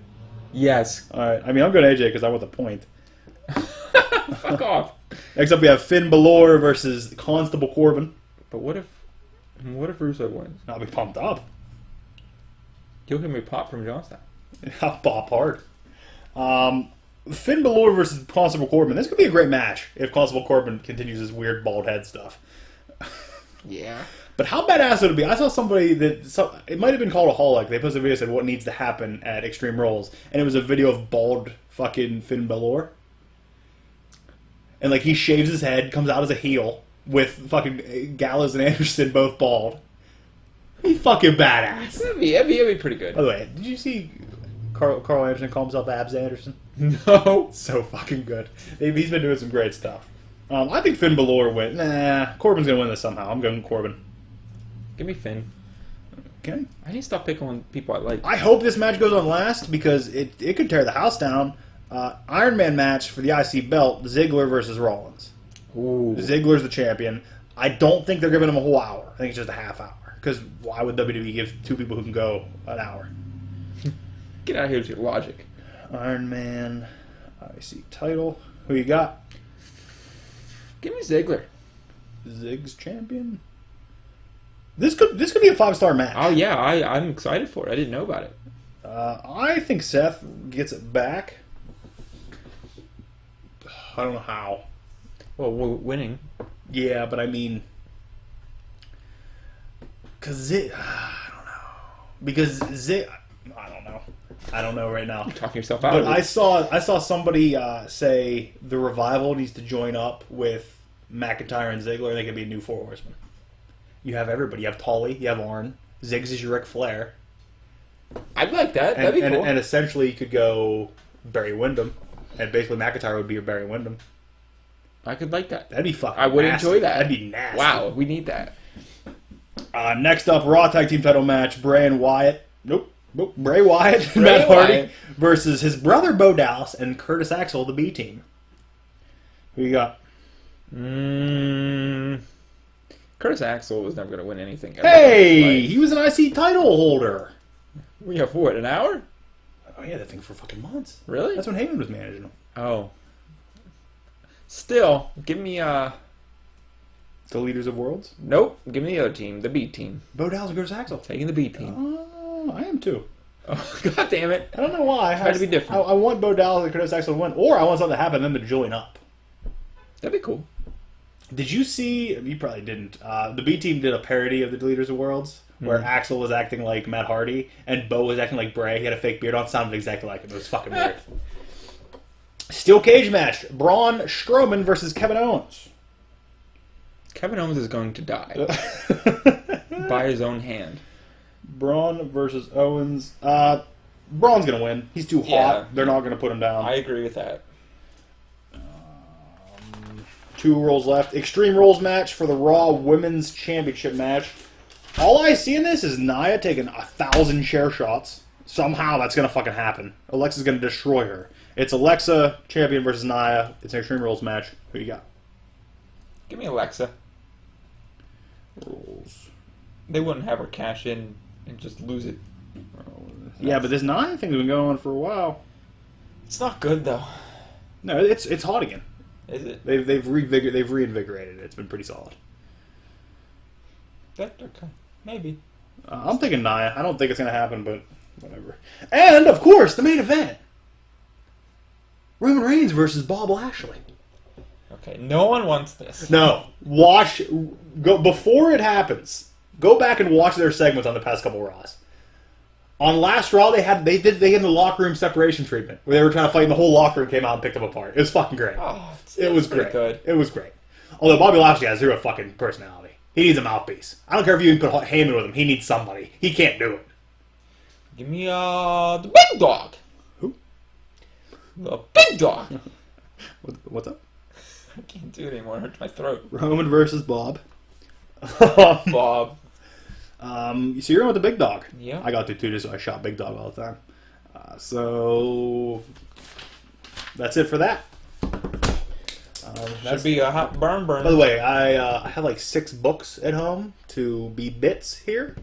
Speaker 2: Yes.
Speaker 1: All right. I mean, I'm going AJ because I want the point.
Speaker 2: Fuck off.
Speaker 1: Next up, we have Finn Balor versus Constable Corbin.
Speaker 2: But what if Rusev wins?
Speaker 1: I'll be pumped up.
Speaker 2: You'll hear me pop from Johnstown.
Speaker 1: I'll pop hard. Finn Balor versus Constable Corbin. This could be a great match if Constable Corbin continues his weird bald head stuff.
Speaker 2: Yeah.
Speaker 1: But how badass would it be? I saw somebody it might have been called a Holic. They posted a video that said what needs to happen at Extreme Rules, and it was a video of bald fucking Finn Balor. And like he shaves his head, comes out as a heel with fucking Gallows and Anderson both bald. He's fucking badass.
Speaker 2: That'd be pretty good.
Speaker 1: By the way, did you see Carl Anderson call himself Abs Anderson?
Speaker 2: No.
Speaker 1: So fucking good. He's been doing some great stuff. I think Finn Balor win. Nah, Corbin's gonna win this somehow. I'm going Corbin.
Speaker 2: Give me Finn.
Speaker 1: Okay.
Speaker 2: I need to stop picking on people I like.
Speaker 1: I hope this match goes on last because it could tear the house down. Iron Man match for the IC belt: Ziggler versus Rollins.
Speaker 2: Ooh.
Speaker 1: Ziggler's the champion. I don't think they're giving him a whole hour. I think it's just a half hour. Because why would WWE give two people who can go an hour?
Speaker 2: Get out of here with your logic.
Speaker 1: Iron Man IC title. Who you got?
Speaker 2: Give me Ziggler.
Speaker 1: Ziggs champion. This could be a 5-star match.
Speaker 2: Oh yeah, I'm excited for it. I didn't know about it.
Speaker 1: I think Seth gets it back. I don't know how.
Speaker 2: Well, we're winning.
Speaker 1: Yeah, but I mean, because I don't know. Because I don't know. I don't know right now.
Speaker 2: You're talking yourself out
Speaker 1: But
Speaker 2: of
Speaker 1: I
Speaker 2: it.
Speaker 1: saw somebody say the Revival needs to join up with McIntyre and Ziggler. They could be a new Four Horsemen. You have everybody. You have Tully. You have Arn. Ziggs is your Ric Flair.
Speaker 2: I'd like that.
Speaker 1: And,
Speaker 2: That'd be cool.
Speaker 1: and essentially you could go Barry Windham. And basically McIntyre would be your Barry Windham.
Speaker 2: I could like that.
Speaker 1: That'd be fucking
Speaker 2: I would
Speaker 1: nasty.
Speaker 2: enjoy that.
Speaker 1: That'd be nasty.
Speaker 2: Wow, we need that.
Speaker 1: Next up, Raw Tag Team title match. Bray and Wyatt. Nope. Bray Wyatt and
Speaker 2: Bray
Speaker 1: Matt Hardy
Speaker 2: Wyatt.
Speaker 1: versus his brother Bo Dallas and Curtis Axel, the B Team. Who you got?
Speaker 2: Curtis Axel was never going to win anything. Ever.
Speaker 1: Hey! He was an IC title holder.
Speaker 2: We have what, an hour?
Speaker 1: Oh, yeah, that thing for fucking months.
Speaker 2: Really?
Speaker 1: That's when Heyman was managing him.
Speaker 2: Oh. Still, give me
Speaker 1: The Leaders of Worlds?
Speaker 2: nope. Give me the other team, the B team.
Speaker 1: Bo Dallas and Curtis Axel.
Speaker 2: Taking the B team.
Speaker 1: Oh, I am too.
Speaker 2: Oh, God damn it!
Speaker 1: I don't know why.
Speaker 2: Try to be different.
Speaker 1: I want Bo Dallas and Curtis Axel to win, or I want something to happen and them to join up.
Speaker 2: That'd be cool.
Speaker 1: Did you see? You probably didn't. The B Team did a parody of the Leaders of Worlds where Axel was acting like Matt Hardy and Bo was acting like Bray. He had a fake beard on. Sounded exactly like him. It was fucking weird. Steel cage match: Braun Strowman versus Kevin Owens.
Speaker 2: Kevin Owens is going to die by his own hand.
Speaker 1: Braun versus Owens. Braun's gonna win. He's too hot.
Speaker 2: Yeah.
Speaker 1: They're not gonna put him down.
Speaker 2: I agree with that.
Speaker 1: 2 rolls left. Extreme Rules match for the Raw Women's Championship match. All I see in this is Nia taking 1,000 chair shots. Somehow that's going to fucking happen. Alexa's going to destroy her. It's Alexa, champion versus Nia. It's an Extreme Rules match. Who you got?
Speaker 2: Give me Alexa.
Speaker 1: Rules.
Speaker 2: They wouldn't have her cash in and just lose it.
Speaker 1: Yeah, but this Nia thing's been going on for a while.
Speaker 2: It's not good though.
Speaker 1: No, it's hot again.
Speaker 2: Is it?
Speaker 1: They've reinvigorated it. It's been pretty solid.
Speaker 2: That okay. Maybe.
Speaker 1: I'm thinking Nia. I don't think it's going to happen, but whatever. And, of course, the main event. Roman Reigns versus Bob Lashley.
Speaker 2: Okay. No one wants this.
Speaker 1: No. Go before it happens. Go back and watch their segments on the past couple Raws. On last Raw, they had the locker room separation treatment where they were trying to fight, and the whole locker room came out and picked them apart. It was fucking great.
Speaker 2: Oh,
Speaker 1: It was
Speaker 2: pretty
Speaker 1: great.
Speaker 2: good.
Speaker 1: It was great. Although Bobby Lashley has 0 fucking personality. He needs a mouthpiece. I don't care if you even put Heyman with him. He needs somebody. He can't do it.
Speaker 2: Give me the big dog.
Speaker 1: Who?
Speaker 2: The big dog.
Speaker 1: What's up?
Speaker 2: I can't do it anymore. It hurts my throat.
Speaker 1: Roman versus Bob.
Speaker 2: Bob.
Speaker 1: So you're in with the big dog.
Speaker 2: Yeah.
Speaker 1: I got to too, so I shot big dog all the time. So that's it for that.
Speaker 2: Should be a hot burn.
Speaker 1: By the way, I have like 6 books at home to be bits here.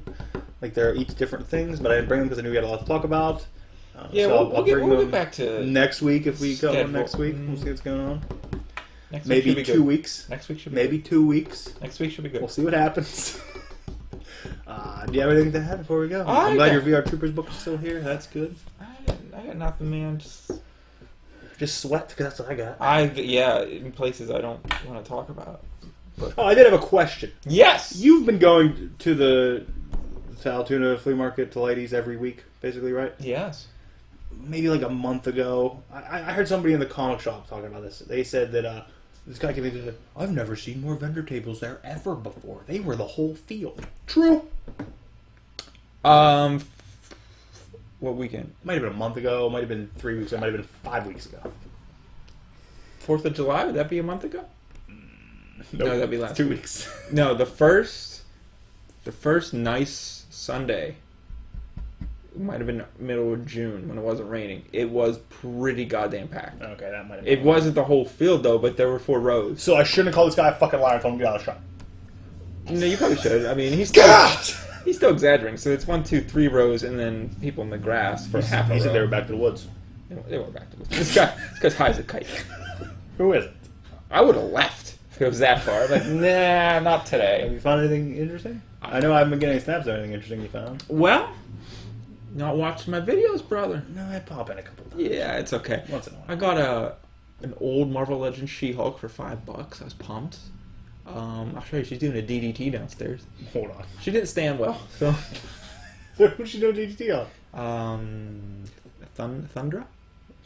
Speaker 1: Like they're each different things, but I didn't bring them because I knew we had a lot to talk about.
Speaker 2: Yeah,
Speaker 1: so
Speaker 2: we'll get back to
Speaker 1: next week if we go
Speaker 2: schedule.
Speaker 1: next week. We'll see what's going on.
Speaker 2: next week.
Speaker 1: Maybe
Speaker 2: Should be
Speaker 1: 2
Speaker 2: good.
Speaker 1: weeks.
Speaker 2: Next week should be
Speaker 1: Maybe
Speaker 2: good.
Speaker 1: 2 weeks.
Speaker 2: Next week should be good.
Speaker 1: We'll see what happens. Do you have anything to add before we go?
Speaker 2: I
Speaker 1: I'm glad
Speaker 2: got-
Speaker 1: your VR Troopers book is still here. That's good.
Speaker 2: I got nothing, man.
Speaker 1: Just sweat because that's what I got.
Speaker 2: In places I don't want to talk about.
Speaker 1: Oh, I did have a question.
Speaker 2: Yes.
Speaker 1: You've been going to the Altoona flea market to Ladies every week, basically, right?
Speaker 2: Yes.
Speaker 1: Maybe like a month ago, I heard somebody in the comic shop talking about this. They said that this guy came in and said, I've never seen more vendor tables there ever before. They were the whole field. True.
Speaker 2: What weekend?
Speaker 1: Might have been a month ago. Might have been 3 weeks ago. Might have been 5 weeks ago.
Speaker 2: 4th of July? Would that be a month ago? No, that'd be last
Speaker 1: 2
Speaker 2: week.
Speaker 1: weeks.
Speaker 2: No, the first nice Sunday. It might have been middle of June when it wasn't raining. It was pretty goddamn packed.
Speaker 1: Okay, that might have
Speaker 2: It
Speaker 1: been.
Speaker 2: wasn't the whole field though, but there were 4 rows.
Speaker 1: So I shouldn't have called this guy a fucking liar and told him to get out of the shop.
Speaker 2: No, you probably should. I mean, he's still exaggerating. So it's 1, 2, 3 rows, and then people in the grass for half a row.
Speaker 1: He said they were back to the woods.
Speaker 2: They were back to this guy's high as a kite.
Speaker 1: Who is it?
Speaker 2: I would have left if it was that far. I'm like, nah, not
Speaker 1: Have
Speaker 2: today.
Speaker 1: you found anything interesting? I know I haven't been getting snaps of anything interesting you found.
Speaker 2: Well, not watching my videos, brother.
Speaker 1: No, I pop in a couple times.
Speaker 2: Yeah, it's okay.
Speaker 1: Once in a while.
Speaker 2: I got an old Marvel Legends She-Hulk for $5. I was pumped. I'll show you. She's doing a DDT downstairs.
Speaker 1: Hold on.
Speaker 2: She didn't stand well, so
Speaker 1: Who's she doing DDT on?
Speaker 2: Thundra.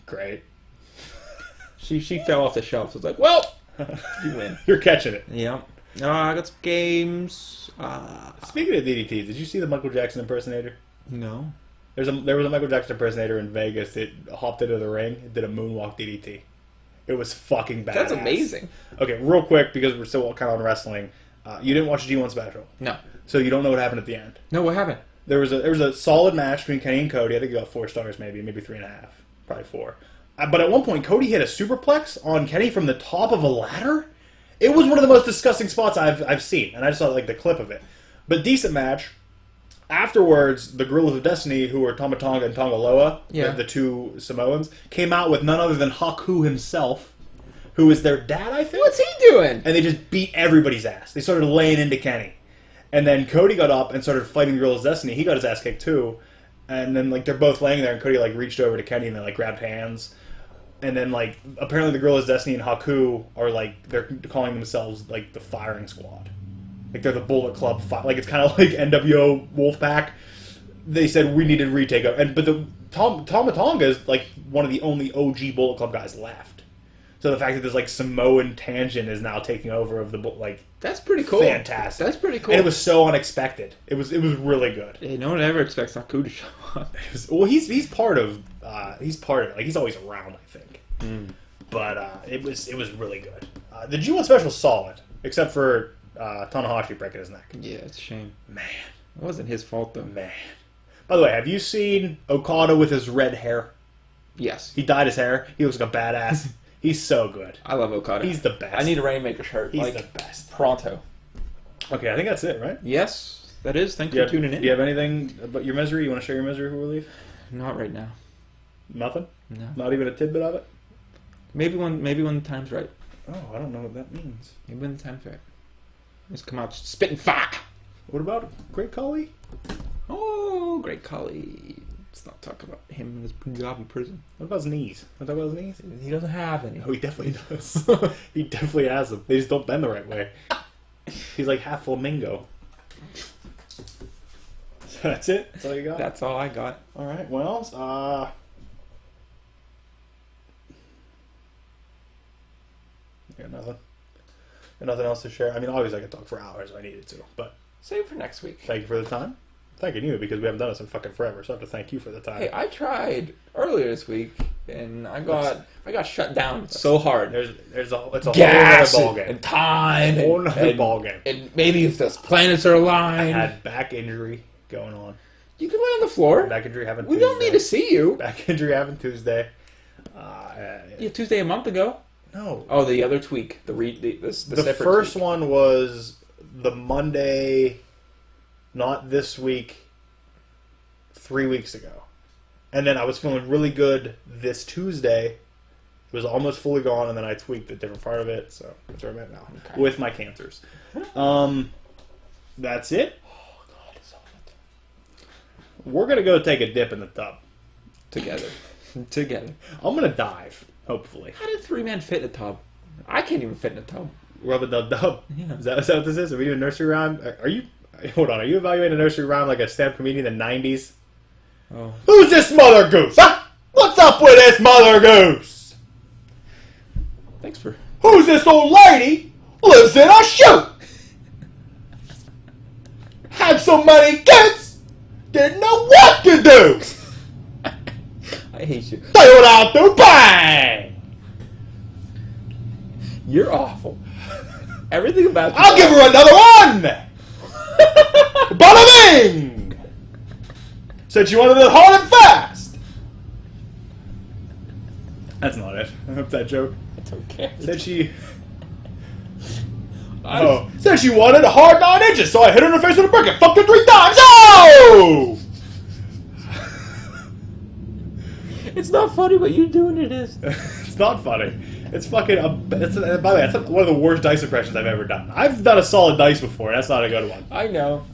Speaker 1: Great.
Speaker 2: She fell off the shelf. So it's like, well, you win.
Speaker 1: You're catching it.
Speaker 2: Yep. I got some games.
Speaker 1: Speaking of DDTs, did you see the Michael Jackson impersonator?
Speaker 2: No.
Speaker 1: There was a Michael Jackson impersonator in Vegas that hopped into the ring and did a moonwalk DDT. It was fucking badass.
Speaker 2: That's amazing.
Speaker 1: Okay, real quick, because we're still kind of on wrestling. You didn't watch the G1 special.
Speaker 2: No.
Speaker 1: So you don't know what happened at the end.
Speaker 2: No, what happened?
Speaker 1: There was a solid match between Kenny and Cody. I think it got 4 stars, maybe 3.5, probably 4. But at one point, Cody hit a superplex on Kenny from the top of a ladder. It was one of the most disgusting spots I've seen, and I just saw like the clip of it. But decent match. Afterwards, the Gorillas of Destiny, who were Tama Tonga and Tonga Loa, the 2 Samoans, came out with none other than Haku himself, who is their dad, I think.
Speaker 2: What's he doing?
Speaker 1: And they just beat everybody's ass. They started laying into Kenny. And then Cody got up and started fighting the Gorillas of Destiny. He got his ass kicked too. And then like they're both laying there, and Cody like reached over to Kenny and they like grabbed hands. And then like apparently the Gorillas of Destiny and Haku are like they're calling themselves like the Firing Squad. Like they're the Bullet Club. Like it's kind of like NWO Wolfpack. They said we need to retake it. But the Tama Tonga is like one of the only OG Bullet Club guys left. So the fact that this like Samoan tangent is now taking over of the like
Speaker 2: that's pretty cool.
Speaker 1: Fantastic.
Speaker 2: That's pretty cool.
Speaker 1: And it was so unexpected. It was really good.
Speaker 2: Hey, no one ever expects Haku to show up.
Speaker 1: Well, he's part of it. Like he's always around, I think. But it was really good. The G1 special solid, except for Tanahashi breaking his neck.
Speaker 2: Yeah, it's a shame.
Speaker 1: Man,
Speaker 2: it wasn't his fault though.
Speaker 1: Man. By the way, have you seen Okada with his red hair?
Speaker 2: Yes.
Speaker 1: He dyed his hair. He looks like a badass. He's so good.
Speaker 2: I love Okada.
Speaker 1: He's the best.
Speaker 2: I need a Rainmaker shirt.
Speaker 1: He's the best.
Speaker 2: Pronto.
Speaker 1: Okay, I think that's it, right?
Speaker 2: Yes, that is. Thanks for tuning in.
Speaker 1: Do you have anything about your misery? You want to share your misery before we leave?
Speaker 2: Not right now.
Speaker 1: Nothing?
Speaker 2: No.
Speaker 1: Not even a tidbit of it?
Speaker 2: Maybe when the time's right.
Speaker 1: Oh, I don't know what that means.
Speaker 2: Maybe when the time's right. Just come out spitting fire.
Speaker 1: What about Great Khali?
Speaker 2: Oh, Great Khali. Let's not talk about him in his Punjabi prison.
Speaker 1: What about his knees? Want to talk about his knees?
Speaker 2: He doesn't have any.
Speaker 1: Oh, he definitely does. He definitely has them. They just don't bend the right way. He's like half flamingo. So that's it? That's all you got?
Speaker 2: That's all I got.
Speaker 1: All right. Well, got nothing. Got nothing else to share. I mean, obviously I could talk for hours if I needed to, but
Speaker 2: save for next week.
Speaker 1: Thank you for the time. Thanking you because we haven't done this in fucking forever, so I have to thank you for the time.
Speaker 2: Hey, I tried earlier this week and I got shut down so hard.
Speaker 1: It's a
Speaker 2: gas
Speaker 1: whole other ballgame.
Speaker 2: and time,
Speaker 1: a whole other ballgame.
Speaker 2: And maybe if the planets are aligned.
Speaker 1: I had back injury going on.
Speaker 2: You can lay on the floor.
Speaker 1: Back injury happened.
Speaker 2: We don't need to see you.
Speaker 1: Back injury happened Tuesday.
Speaker 2: Yeah, Tuesday a month ago.
Speaker 1: No.
Speaker 2: Oh, the other tweak. The
Speaker 1: first
Speaker 2: tweak.
Speaker 1: one was the Monday, not this week, 3 weeks ago. And then I was feeling really good this Tuesday. It was almost fully gone, and then I tweaked a different part of it, so that's where I'm at now. Okay. With my cancers. That's it. Oh, God, it's so good. We're going to go take a dip in the tub.
Speaker 2: Together.
Speaker 1: I'm going to dive, hopefully.
Speaker 2: How did 3 men fit in a tub? I can't even fit in a tub.
Speaker 1: Rub a dub dub.
Speaker 2: Yeah.
Speaker 1: Is that what this is? Are we doing nursery rhyme? Hold on, are you evaluating a nursery rhyme like a stand-up comedian in the 90s?
Speaker 2: Oh.
Speaker 1: Who's this Mother Goose? Huh? What's up with this Mother Goose?
Speaker 2: Thanks for...
Speaker 1: Who's this old lady? Lives in a shoe. Had so many kids, didn't know what to do.
Speaker 2: I hate you.
Speaker 1: Throw it out the bang.
Speaker 2: You're awful. Everything about you.
Speaker 1: I'll give her another one. Bada bing! Said she wanted it hard and fast. That's not it. I hope that joke.
Speaker 2: It's okay.
Speaker 1: Said she... Said she wanted a hard 9 inches, so I hit her in the face with a brick and fucked her 3 times. Oh!
Speaker 2: It's not funny, but you doing it is.
Speaker 1: It's not funny. It's fucking... by the way, that's one of the worst dice impressions I've ever done. I've done a solid dice before, and that's not a good one.
Speaker 2: I know.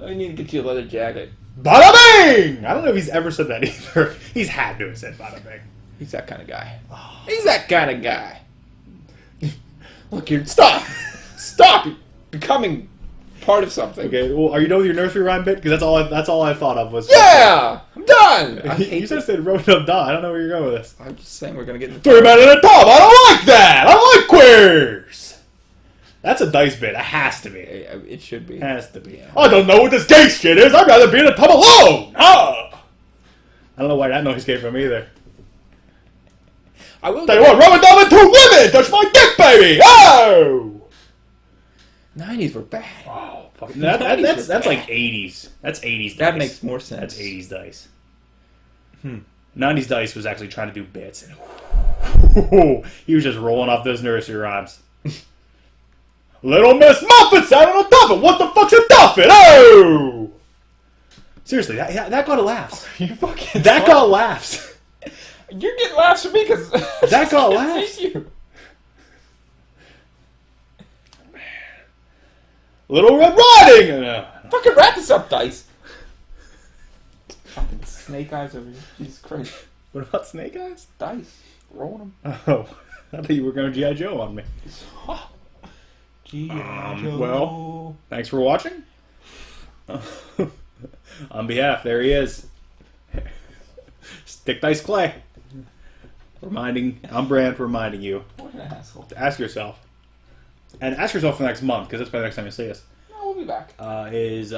Speaker 2: I need to get you a leather jacket.
Speaker 1: Bada bing! I don't know if he's ever said that either. He's had to have said bada bing.
Speaker 2: He's that kind of guy. Oh. He's that kind of guy. Look, you're... Stop! Stop becoming part of something.
Speaker 1: Okay, well, are you done with your nursery rhyme bit? Because that's all I thought of was...
Speaker 2: Yeah! I'm done. I hate
Speaker 1: You just said rub-a-dub done. I don't know where you're going with this.
Speaker 2: I'm just saying we're gonna get in the
Speaker 1: 3 men at a tub. I don't like that. I don't like queers. That's a dice bit. It has to be.
Speaker 2: It should be.
Speaker 1: Has to be. I don't know what this gay shit is. I'd rather be in a tub alone. I don't know why that noise came from either.
Speaker 2: I will.
Speaker 1: Tell you what, rub-a-dub and 2 women. Touch my dick, baby. Oh.
Speaker 2: 90s were bad.
Speaker 1: Oh, fuck. That's like 80s. That's 80s dice.
Speaker 2: That makes more sense.
Speaker 1: That's 80s dice. 90s dice was actually trying to do bits. And he was just rolling off those nursery rhymes. Little Miss Muffet sat on a tuffet. What the fuck's a tuffet? Oh! Seriously, that got laughs.
Speaker 2: You fucking.
Speaker 1: That got laughs.
Speaker 2: You're getting laughs from me because
Speaker 1: That got laughs.
Speaker 2: You.
Speaker 1: Little Red Riding.
Speaker 2: Fucking wrap this up, Dice. Fucking snake eyes over here. Jesus Christ.
Speaker 1: What about Snake Eyes?
Speaker 2: Dice. Rolling them.
Speaker 1: Oh, I thought you were going G.I. Joe on me.
Speaker 2: G.I. Joe.
Speaker 1: Well, thanks for watching. On behalf, there he is. Stick Dice Clay. I'm Brand reminding you
Speaker 2: What an asshole.
Speaker 1: to ask yourself, and ask yourself for next month, because that's probably the next time you see us,
Speaker 2: No, we'll be back.
Speaker 1: is